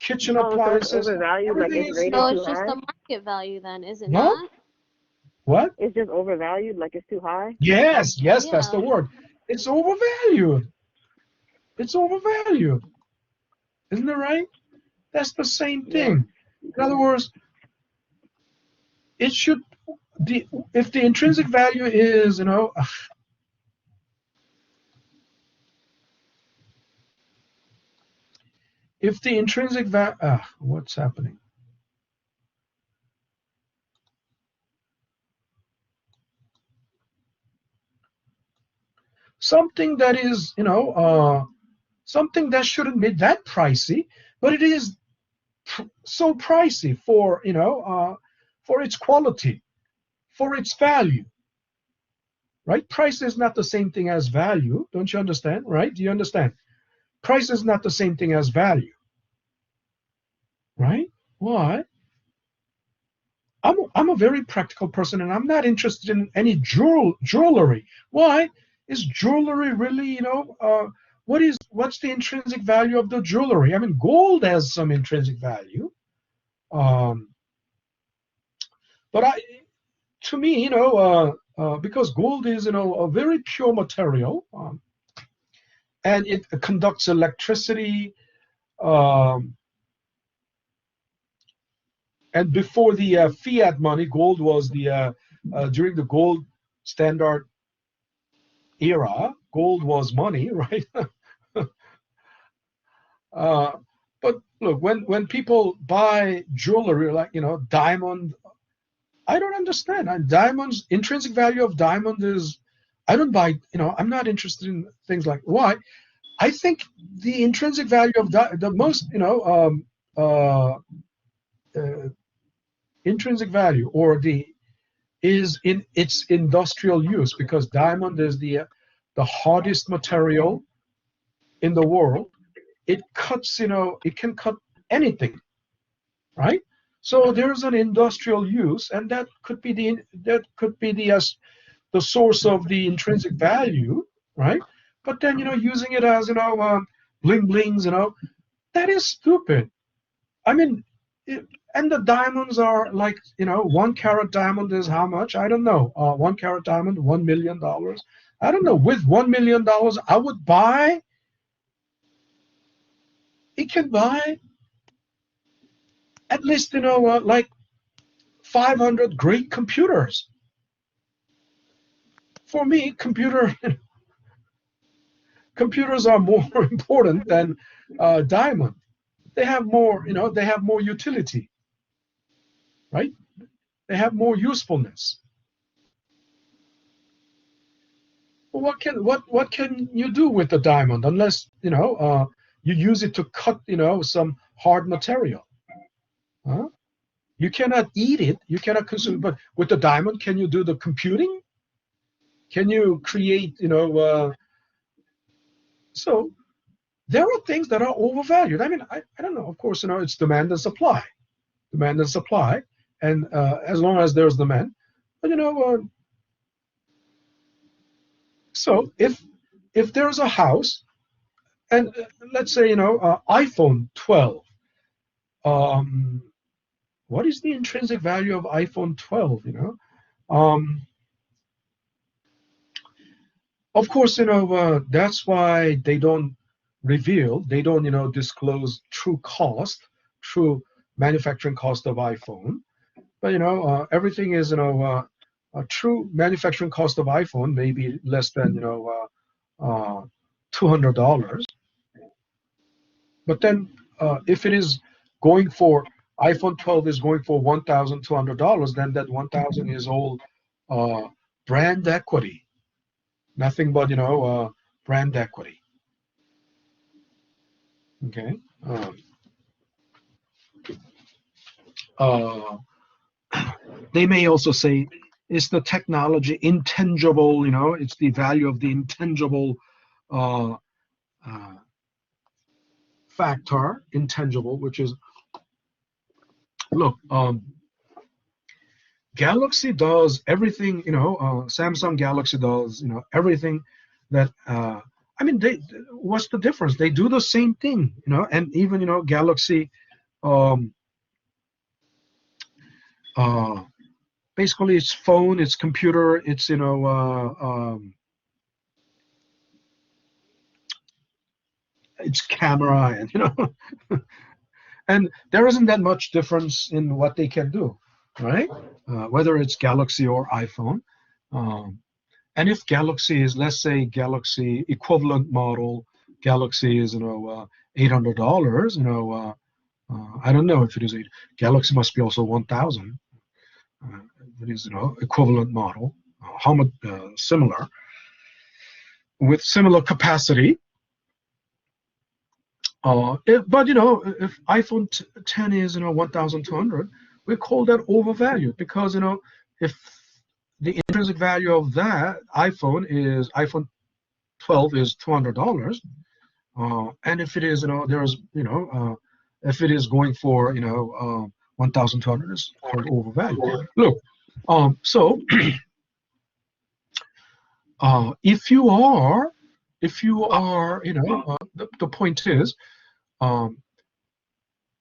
[SPEAKER 1] kitchen
[SPEAKER 4] Oh, so it's
[SPEAKER 1] appliances,
[SPEAKER 4] overvalued, like
[SPEAKER 1] everything
[SPEAKER 4] it's
[SPEAKER 1] is,
[SPEAKER 4] rated
[SPEAKER 3] So
[SPEAKER 4] too
[SPEAKER 3] it's just
[SPEAKER 4] high?
[SPEAKER 3] the market value then, is it
[SPEAKER 1] no,
[SPEAKER 3] not?
[SPEAKER 1] what?
[SPEAKER 4] It's just overvalued, like it's too high?
[SPEAKER 1] Yes, that's the
[SPEAKER 3] Yeah.
[SPEAKER 1] word. It's overvalued. It's overvalued. Isn't it right? That's the same
[SPEAKER 4] Yeah.
[SPEAKER 1] thing. In other words, it should, the if the intrinsic value is, if the intrinsic value, what's happening? something that is, something that shouldn't be that pricey, but it is so pricey for, for its quality, for its value, right? Price is not the same thing as value. Don't you understand, right? Do you understand? Price is not the same thing as value, right? Why? I'm a very practical person, and I'm not interested in any jewelry. Why? Is jewelry really, what's the intrinsic value of the jewelry? I mean, gold has some intrinsic value, um, but to me, because gold is, a very pure material, and it conducts electricity. Um, and before the fiat money, gold was during the gold standard era, gold was money, right? uh, but look, when people buy jewelry like, diamond, I don't understand. And diamonds, intrinsic value of diamond is, I don't buy, I'm not interested in things like, why? I think the intrinsic value of the most, intrinsic value or is in its industrial use, because diamond is the hardest material in the world. It cuts, it can cut anything, right? So there's an industrial use, and that could be the source of the intrinsic value, right? But then, using it as, bling blings, that is stupid. I mean, and the diamonds are like, 1 carat diamond is how much? I don't know. 1 carat diamond, $1 million. I don't know. With $1 million, I would buy. It can buy at least, like 500 great computers. For me, computers are more important than diamond. They have more, they have more utility, right? They have more usefulness. Well, what can you do with the diamond unless, you use it to cut, some hard material? Huh? You cannot eat it, you cannot consume it, but with the diamond, can you do the computing? Can you create, so there are things that are overvalued. I mean, I don't know. Of course, it's demand and supply, and as long as there's demand, but so if there's a house, and let's say, iPhone 12, um, what is the intrinsic value of iPhone 12? Um, of course, that's why they don't, disclose true cost, true manufacturing cost of iPhone. But, everything is, a true manufacturing cost of iPhone may be less than, $200. But then, if it is going for iPhone 12 is going for $1,200, then that 1,000 is all brand equity, nothing but, brand equity. Okay. Uh, they may also say, is the technology intangible? It's the value of the intangible uh, uh, factor, intangible, which is, look, Galaxy does everything, Samsung Galaxy does, everything that, I mean, what's the difference? They do the same thing, and even, Galaxy, basically it's phone, it's computer, it's, it's camera, and, and there isn't that much difference in what they can do, right? Whether it's Galaxy or iPhone. And if Galaxy is, let's say, Galaxy equivalent model, Galaxy is, $800, I don't know if it is Galaxy must be also 1,000. It is, equivalent model, how much similar. with similar capacity. But if iPhone 10 is 1,200, we call that overvalued because if the intrinsic value of that iPhone 12 is $200, and if it is if it is going for 1,200, it's called overvalued. Look, so if you are the point is,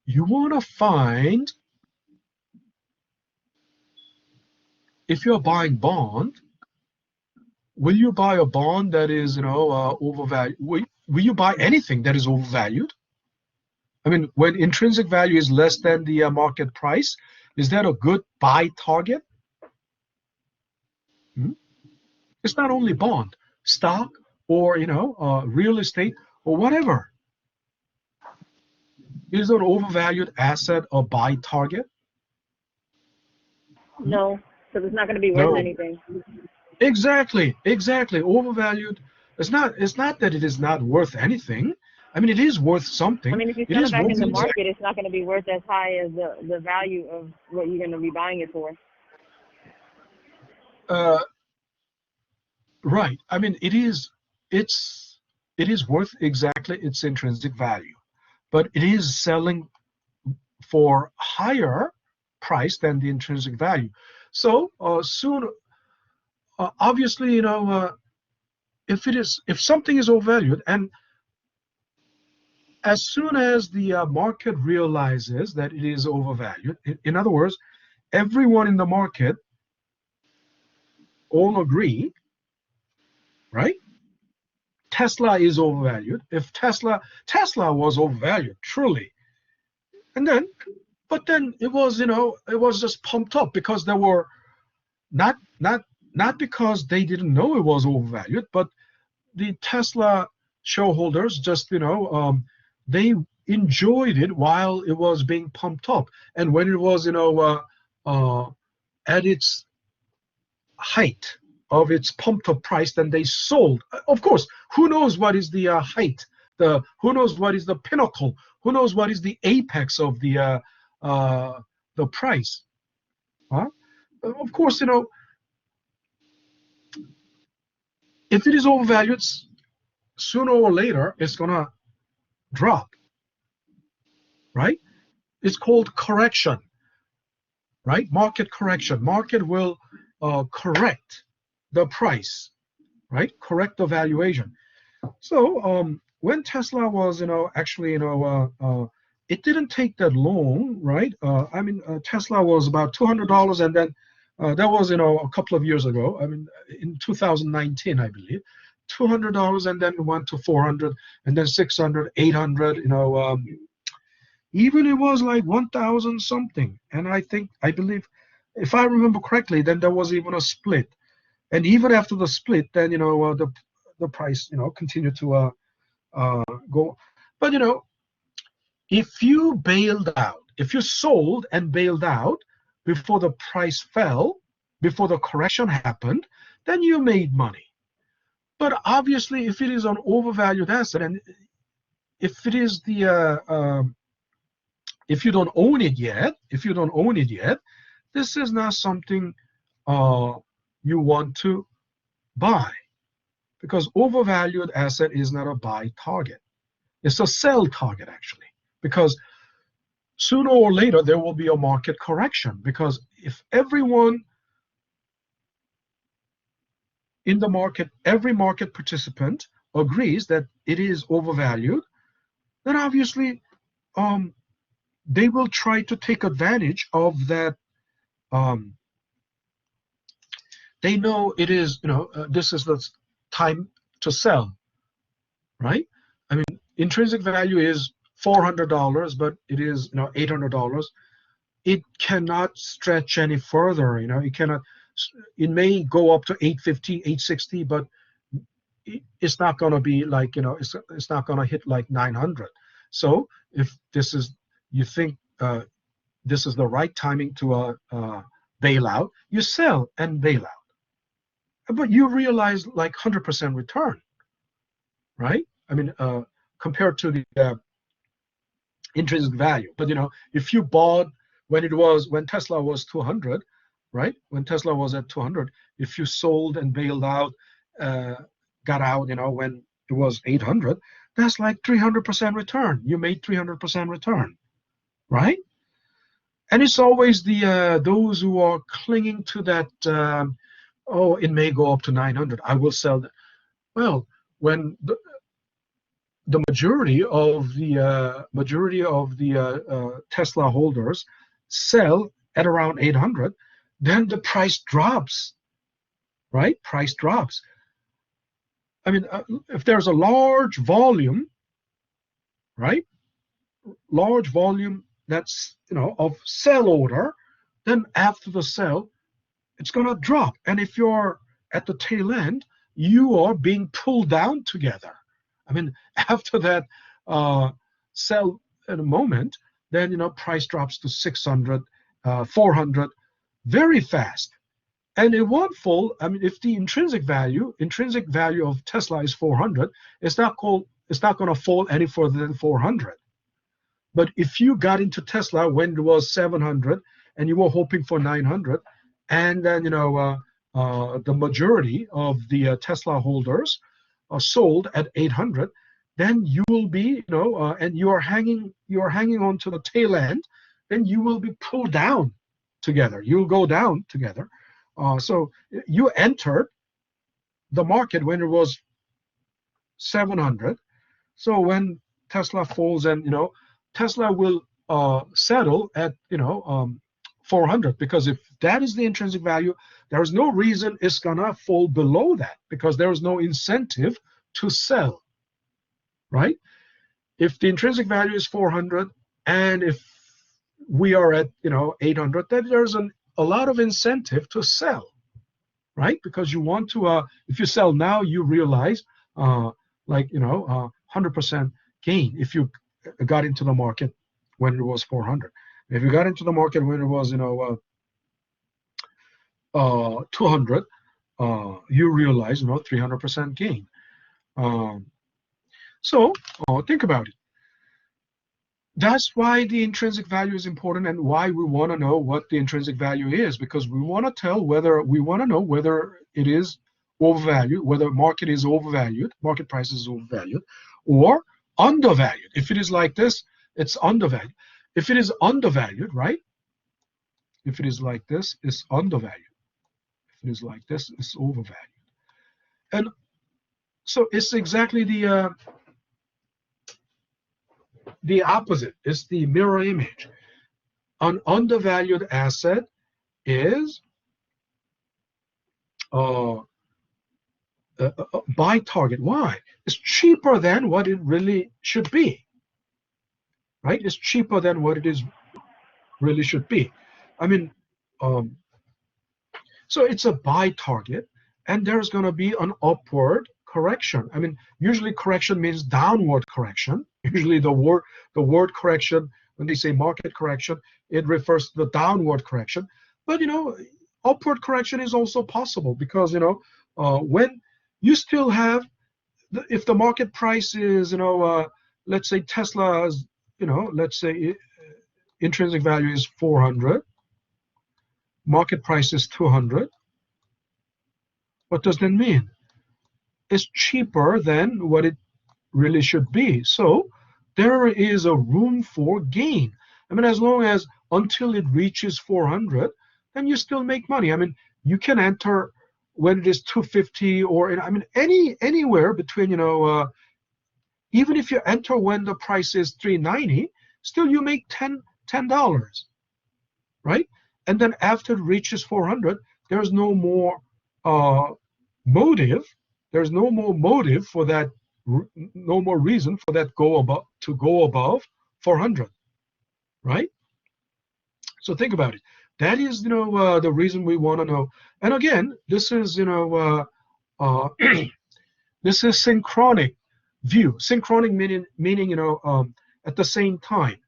[SPEAKER 1] you want to find, if you're buying bond, will you buy a bond that is overvalued? Will you buy anything that is overvalued? I mean, when intrinsic value is less than the market price, is that a good buy target? It's not only bond, stock, or real estate, or whatever. Is an overvalued asset a buy target?
[SPEAKER 4] No, because it's not going to be worth
[SPEAKER 1] No.
[SPEAKER 4] anything.
[SPEAKER 1] Exactly. Overvalued. It's not that it is not worth anything. I mean, it is worth something.
[SPEAKER 4] I mean, if you
[SPEAKER 1] It
[SPEAKER 4] sell it
[SPEAKER 1] is
[SPEAKER 4] back
[SPEAKER 1] worth
[SPEAKER 4] in the market, it's not going to be worth as high as the value of what you're going to be buying it for.
[SPEAKER 1] Right. I mean, it is worth exactly its intrinsic value, but it is selling for higher price than the intrinsic value. So soon, obviously, if something is overvalued, and as soon as the market realizes that it is overvalued, in other words, everyone in the market all agree, right? Tesla is overvalued. If Tesla was overvalued, truly, but then it was just pumped up because there were not because they didn't know it was overvalued, but the Tesla shareholders just they enjoyed it while it was being pumped up, and when it was at its height of its pumped up price, then they sold. Of course, who knows what is the height? Who knows what is the pinnacle? Who knows what is the apex of the price? Huh? Of course, if it is overvalued, sooner or later it's gonna drop, right? It's called correction, right? Market correction. Market will correct the price, right? Correct the valuation. So when Tesla was, actually, it didn't take that long, right? I mean, Tesla was about $200, and then that was, a couple of years ago. I mean, in 2019, I believe, $200, and then it went to 400, and then 600, 800. Even it was like 1,000 something, and I believe, if I remember correctly, then there was even a split, and even after the split, then the price continued to go. But if you bailed out, if you sold and bailed out before the price fell, before the correction happened, then you made money. But obviously, if it is an overvalued asset, and if it is if you don't own it yet, this is not something you want to buy, because overvalued asset is not a buy target. It's a sell target, actually, because sooner or later there will be a market correction, because if everyone in the market, every market participant agrees that it is overvalued, then obviously they will try to take advantage of that. They know it is, this is the time to sell, right? I mean, intrinsic value is $400, but it is, $800. It cannot stretch any further. It cannot. It may go up to 850, 860, but it's not going to be like, it's not going to hit like 900. So if this is, you think this is the right timing to bail out, you sell and bail out, but you realize like 100% return. right? I mean, compared to the intrinsic value. But if you bought when Tesla was 200, right? When Tesla was at 200, if you sold and bailed out, got out, when it was 800, that's like 300% return. You made 300% return, right? And it's always the those who are clinging to that. Oh, it may go up to 900. I will sell that. Well, when the majority of the Tesla holders sell at around 800, then the price drops, right? Price drops. I mean, if there's a large volume, right? Large volume that's of sell order, then after the sell, it's gonna drop. And if you're at the tail end, you are being pulled down together. I mean, after that sell in a moment, then price drops to 600, 400, very fast, and it won't fall. I mean, if the intrinsic value of Tesla is 400, it's not going to fall any further than 400. But if you got into Tesla when it was 700 and you were hoping for 900, and then the majority of the Tesla holders are sold at 800, then you will be, and you are hanging on to the tail end, then you will be pulled down together. You'll go down together. So you entered the market when it was 700. So when Tesla falls, and Tesla will settle at 400, because if that is the intrinsic value, there is no reason it's gonna fall below that, because there is no incentive to sell, right? If the intrinsic value is 400, and if we are at 800, then there's a lot of incentive to sell, right? Because you want to, if you sell now, you realize 100% gain if you got into the market when it was 400. If you got into the market when it was 200, you realize 300% gain. So think about it. That's why the intrinsic value is important, and why we want to know what the intrinsic value is, because we want to know whether it is overvalued, whether market is overvalued, market price is overvalued, or undervalued. If it is like this, it's undervalued. If it is undervalued, right? If it is like this, it's undervalued. If it is like this, it's overvalued. And so it's exactly the opposite. It's the mirror image. An undervalued asset is buy target. Why? It's cheaper than what it really should be, right? It's cheaper than what it is really should be. I mean, so it's a buy target, and there's going to be an upward correction. I mean, usually correction means downward correction. Usually the word correction, when they say market correction, it refers to the downward correction. But upward correction is also possible, because when you still have, if the market price is let's say Tesla's, let's say intrinsic value is 400, market price is 200. What does that mean? It's cheaper than what it really should be. So there is a room for gain. I mean, as long as until it reaches 400, then you still make money. I mean, you can enter when it is 250, or I mean, anywhere between, even if you enter when the price is 390, still you make $10, right? And then after it reaches 400, there's no more motive. There's no more motive for that. No more reason for that to go above 400, right? So think about it. That is, the reason we want to know. And again, this is, this is synchronic view. Synchronic meaning, at the same time.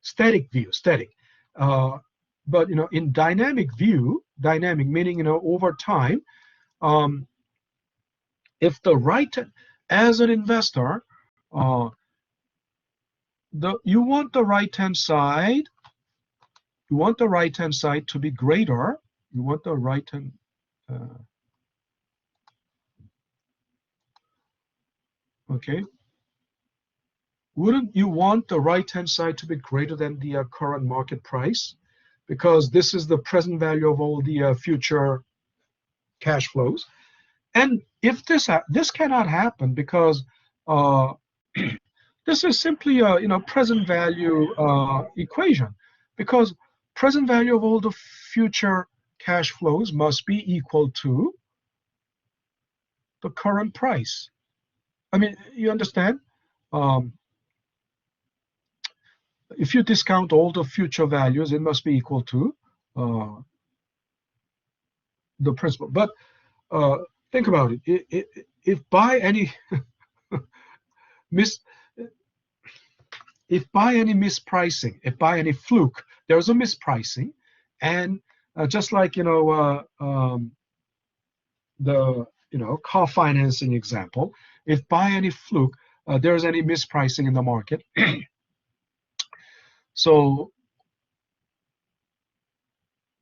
[SPEAKER 1] Static view, static. But in dynamic view, dynamic meaning over time. If the right, as an investor, you want the right-hand side. You want the right-hand side to be greater. You want the right-hand. Okay. Wouldn't you want the right-hand side to be greater than the current market price? Because this is the present value of all the future cash flows. And if this cannot happen because this is simply a present value equation, because present value of all the future cash flows must be equal to the current price. I mean, you understand? If you discount all the future values, it must be equal to the principal. But think about it. If by any mispricing, if by any fluke there's a mispricing, and just like the car financing example, if by any fluke there's any mispricing in the market, so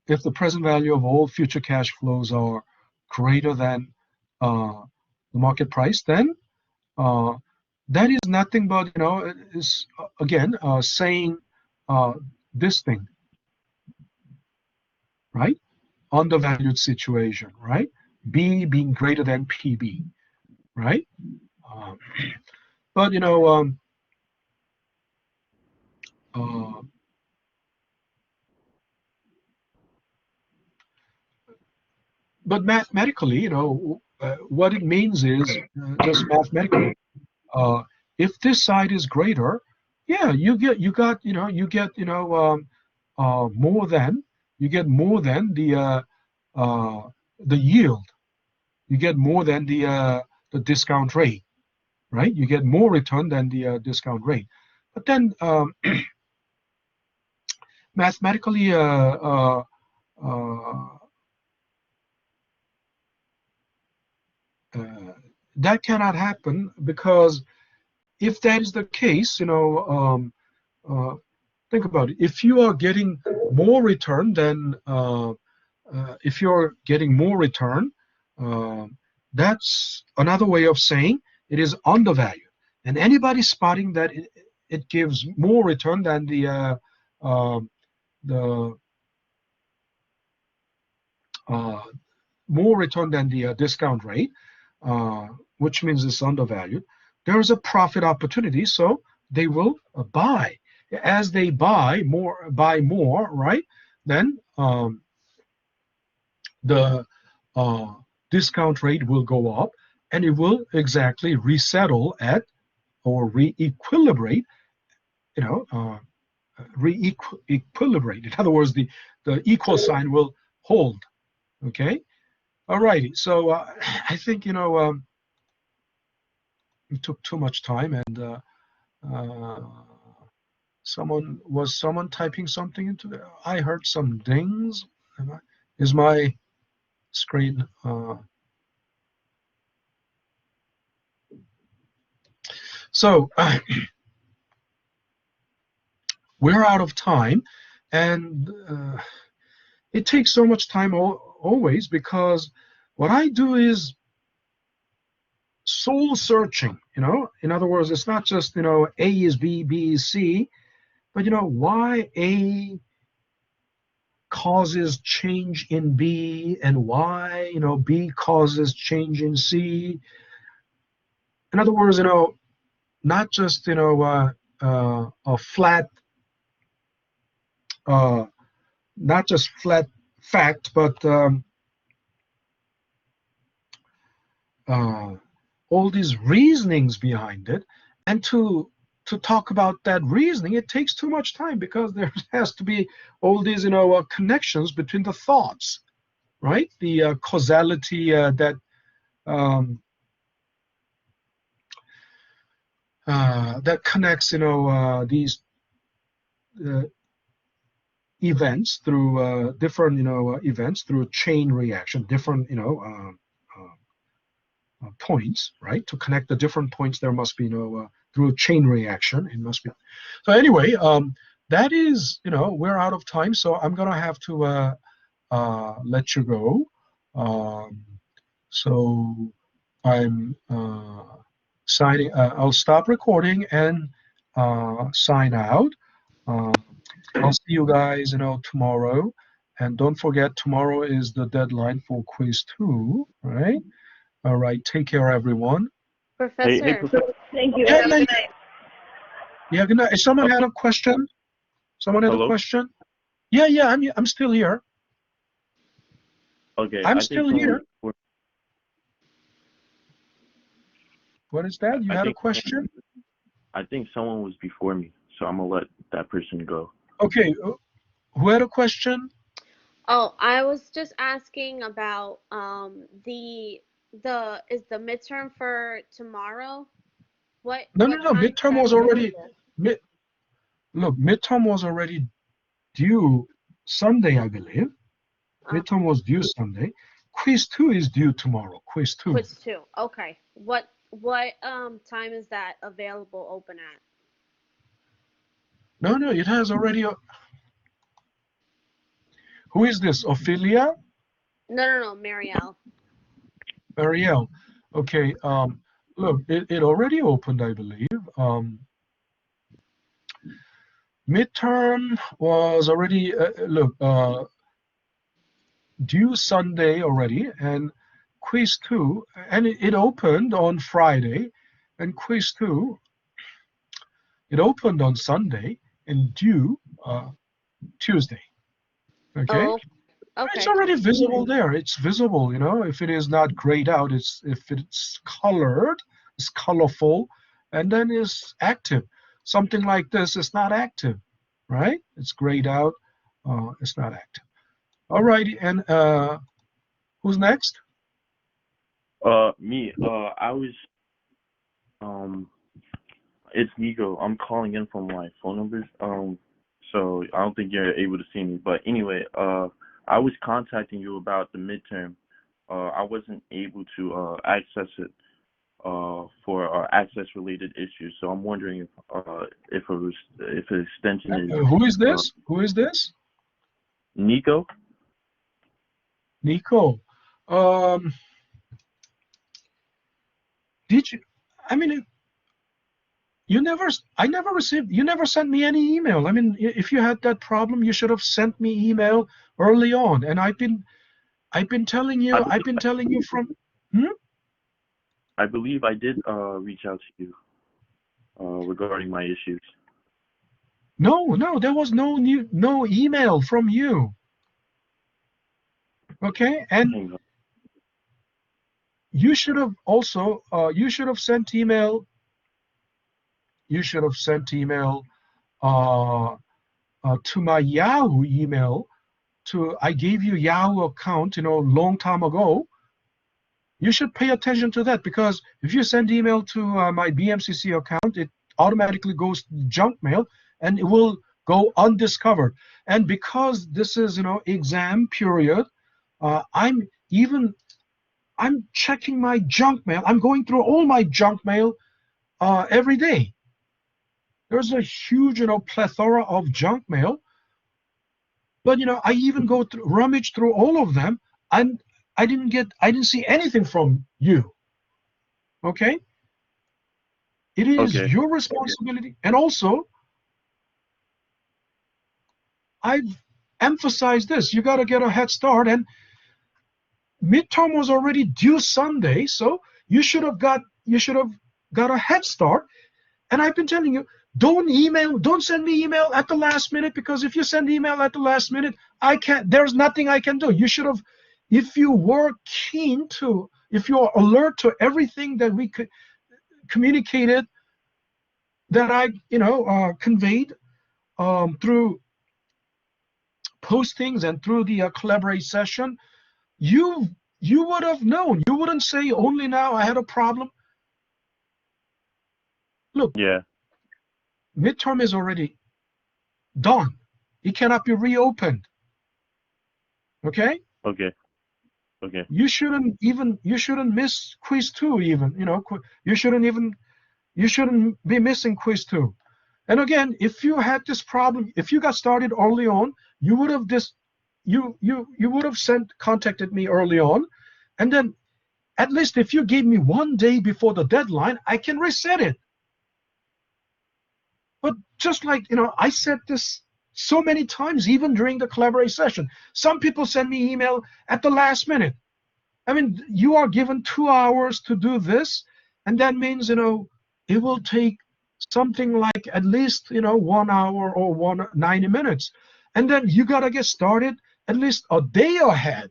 [SPEAKER 1] if the present value of all future cash flows are greater than the market price, then that is nothing but is again saying this thing, right? Undervalued situation, right? B being greater than PB, right? But but mathematically, what it means is just mathematically. If this side is greater, yeah, you get more than the yield. You get more than the discount rate, right? You get more return than the discount rate. But then mathematically, that cannot happen, because if that is the case, think about it. If you are getting more return than that's another way of saying it is undervalued. And anybody spotting that it gives more return than the more return than the discount rate, which means it's undervalued, there is a profit opportunity, so they will buy. As they buy more, right? Then the discount rate will go up, and it will exactly resettle at or re-equilibrate. Re-equilibrate. In other words, the equal sign will hold. Okay. All righty. So I think it took too much time, and someone typing something into there. I heard some dings. Is my screen so we're out of time, and it takes so much time always, because what I do is soul searching. In other words, it's not just A is B, B is C, but why A causes change in B, and why B causes change in C. In other words, not just a flat, not just flat fact, but all these reasonings behind it. And to talk about that reasoning, it takes too much time, because there has to be all these connections between the thoughts, right? The causality that connects these events through different events through chain reaction, different points, right? To connect the different points, there must be through a chain reaction. It must be. So anyway, that is, we're out of time, so I'm gonna have to let you go. So I'm signing. I'll stop recording and sign out. I'll see you guys, tomorrow. And don't forget, tomorrow is the deadline for quiz 2, right? All right. Take care, everyone.
[SPEAKER 3] Professor.
[SPEAKER 4] Professor. Thank you.
[SPEAKER 1] Yeah,
[SPEAKER 4] Have a
[SPEAKER 1] yeah,
[SPEAKER 4] good night.
[SPEAKER 1] yeah. Good night. Someone had a question? Someone had a
[SPEAKER 5] Hello?
[SPEAKER 1] question? Yeah. I'm still here.
[SPEAKER 5] Okay,
[SPEAKER 1] I'm
[SPEAKER 5] I think
[SPEAKER 1] still
[SPEAKER 5] someone
[SPEAKER 1] here.
[SPEAKER 5] was
[SPEAKER 1] What is that? You
[SPEAKER 5] I
[SPEAKER 1] had a
[SPEAKER 5] think
[SPEAKER 1] question?
[SPEAKER 5] I think someone was before me, so I'm gonna let that person go.
[SPEAKER 1] Okay. Who had a question?
[SPEAKER 3] Oh, I was just asking about the is the midterm for tomorrow? What
[SPEAKER 1] No.
[SPEAKER 3] time is
[SPEAKER 1] Midterm
[SPEAKER 3] that
[SPEAKER 1] was already
[SPEAKER 3] available?
[SPEAKER 1] midterm was already due Sunday, I believe.
[SPEAKER 3] Uh,
[SPEAKER 1] Midterm was due Sunday. Quiz 2 is due tomorrow. Quiz 2.
[SPEAKER 3] quiz 2. Okay. What time is that available open at?
[SPEAKER 1] No, it has already. Who is this? Ophelia?
[SPEAKER 3] No, Marielle.
[SPEAKER 1] Ariel. Okay. Look, it already opened, I believe. Midterm was already due Sunday already, and quiz 2, and it opened on Friday, and quiz 2 it opened on Sunday and due Tuesday. Okay.
[SPEAKER 3] Oh,
[SPEAKER 1] It's
[SPEAKER 3] okay.
[SPEAKER 1] already visible there. It's visible, if it is not grayed out, if it's colored, it's colorful, and then it's active. Something like this is not active, right? It's grayed out, it's not active. All righty, and who's next?
[SPEAKER 5] Me. I was it's Nico. I'm calling in from my phone numbers. So I don't think you're able to see me. But anyway, I was contacting you about the midterm. I wasn't able to access it for access related issues. So I'm wondering if an extension is
[SPEAKER 1] Who is this? Who is this?
[SPEAKER 5] Nico.
[SPEAKER 1] Nico. Did you? I mean, I never received. You never sent me any email. I mean, if you had that problem, you should have sent me email early on. And I've been telling
[SPEAKER 5] I
[SPEAKER 1] you. I've
[SPEAKER 5] believe
[SPEAKER 1] been telling you from. Hmm?
[SPEAKER 5] I believe I did reach out to you regarding my issues.
[SPEAKER 1] No, there was no email from you. Okay, and
[SPEAKER 5] Hang on.
[SPEAKER 1] you should have also you should have sent email. You should have sent email to my Yahoo email. I gave you Yahoo account, long time ago. You should pay attention to that, because if you send email to my BMCC account, it automatically goes to junk mail and it will go undiscovered. And because this is, exam period, I'm checking my junk mail. I'm going through all my junk mail every day. There's a huge, plethora of junk mail. But I even go through, rummage through all of them, and I didn't see anything from you. Okay? It is
[SPEAKER 5] Okay.
[SPEAKER 1] your responsibility. And also, I've emphasized this. You got to get a head start. And midterm was already due Sunday, so you should have got a head start. And I've been telling you, don't send me email at the last minute, because if you send email at the last minute, there's nothing I can do. You should have, if you were if you're alert to everything that we could communicated, that I conveyed through postings and through the collaborate session, you would have known. You wouldn't say only now I had a problem. Look,
[SPEAKER 5] Yeah.
[SPEAKER 1] midterm is already done. It cannot be reopened. Okay?
[SPEAKER 5] Okay. Okay.
[SPEAKER 1] You shouldn't miss quiz 2 even, you shouldn't be missing quiz 2. And again, if you had this problem, if you got started early on, you would have contacted me early on, and then at least if you gave me 1 day before the deadline, I can reset it. But just like, I said this so many times, even during the collaborate session, some people send me email at the last minute. I mean, you are given 2 hours to do this, and that means, it will take something like at least, 1 hour or 90 minutes. And then you got to get started at least a day ahead.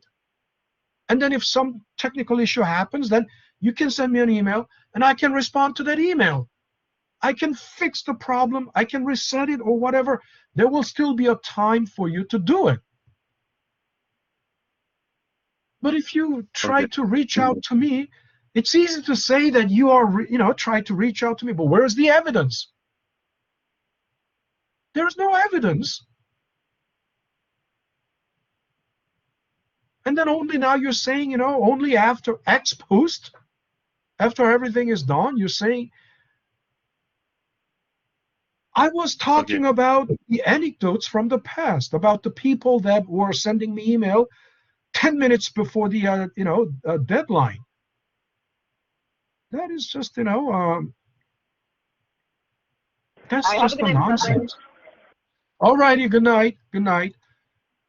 [SPEAKER 1] And then if some technical issue happens, then you can send me an email and I can respond to that email. I can fix the problem, I can reset it or whatever. There will still be a time for you to do it. But if you try to reach out to me, it's easy to say that you are, try to reach out to me, but where's the evidence? There's no evidence. And then only now you're saying, only after ex post, after everything is done, you're saying, I was talking about the anecdotes from the past, about the people that were sending me email 10 minutes before the, deadline. That is just, that's just a nonsense. All righty, good night, good night.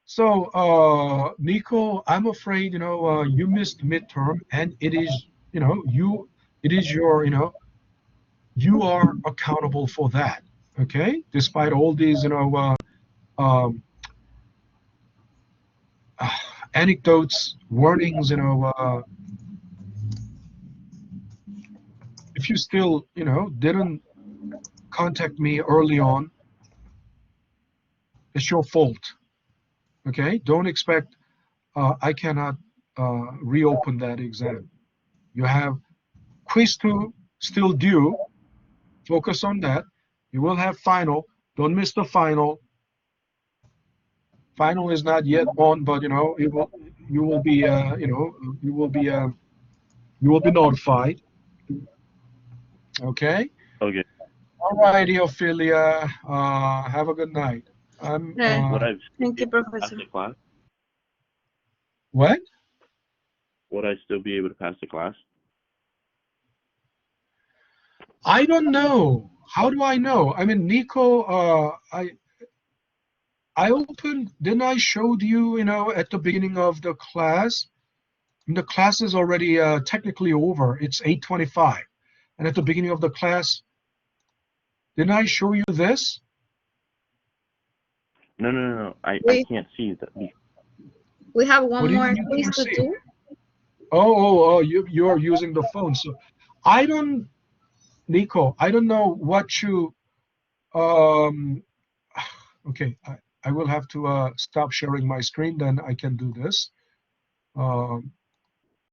[SPEAKER 1] So, Nico, I'm afraid, you missed midterm, and it is, it is your, you are accountable for that, okay? Despite all these, anecdotes, warnings, if you still, didn't contact me early on, it's your fault, okay? Don't expect, I cannot reopen that exam. You have quiz 2 still due. Focus on that. You will have final. Don't miss the final. Final is not yet on, but it will. You will be. You will be. You will be notified. Okay.
[SPEAKER 5] Okay.
[SPEAKER 1] All righty, Ophelia. Have a good night. I'm.
[SPEAKER 2] Yeah.
[SPEAKER 5] Would I
[SPEAKER 2] Thank you,
[SPEAKER 5] pass
[SPEAKER 2] Professor.
[SPEAKER 5] the class?
[SPEAKER 1] What?
[SPEAKER 5] Would I still be able to pass the class?
[SPEAKER 1] I don't know. How do I know? I mean, Nico. I opened. Didn't I showed you? At the beginning of the class. And the class is already technically over. It's 8:25. And at the beginning of the class, didn't I show you this?
[SPEAKER 5] No. I
[SPEAKER 2] We
[SPEAKER 5] can't see that.
[SPEAKER 2] we have
[SPEAKER 1] What
[SPEAKER 2] one
[SPEAKER 1] do you
[SPEAKER 2] more
[SPEAKER 1] mean you
[SPEAKER 2] quiz
[SPEAKER 1] can't
[SPEAKER 2] to
[SPEAKER 1] see?
[SPEAKER 2] do.
[SPEAKER 1] Oh, you're using the phone. So I don't, Nico, I don't know what you, um, okay, I will have to stop sharing my screen, then I can do this.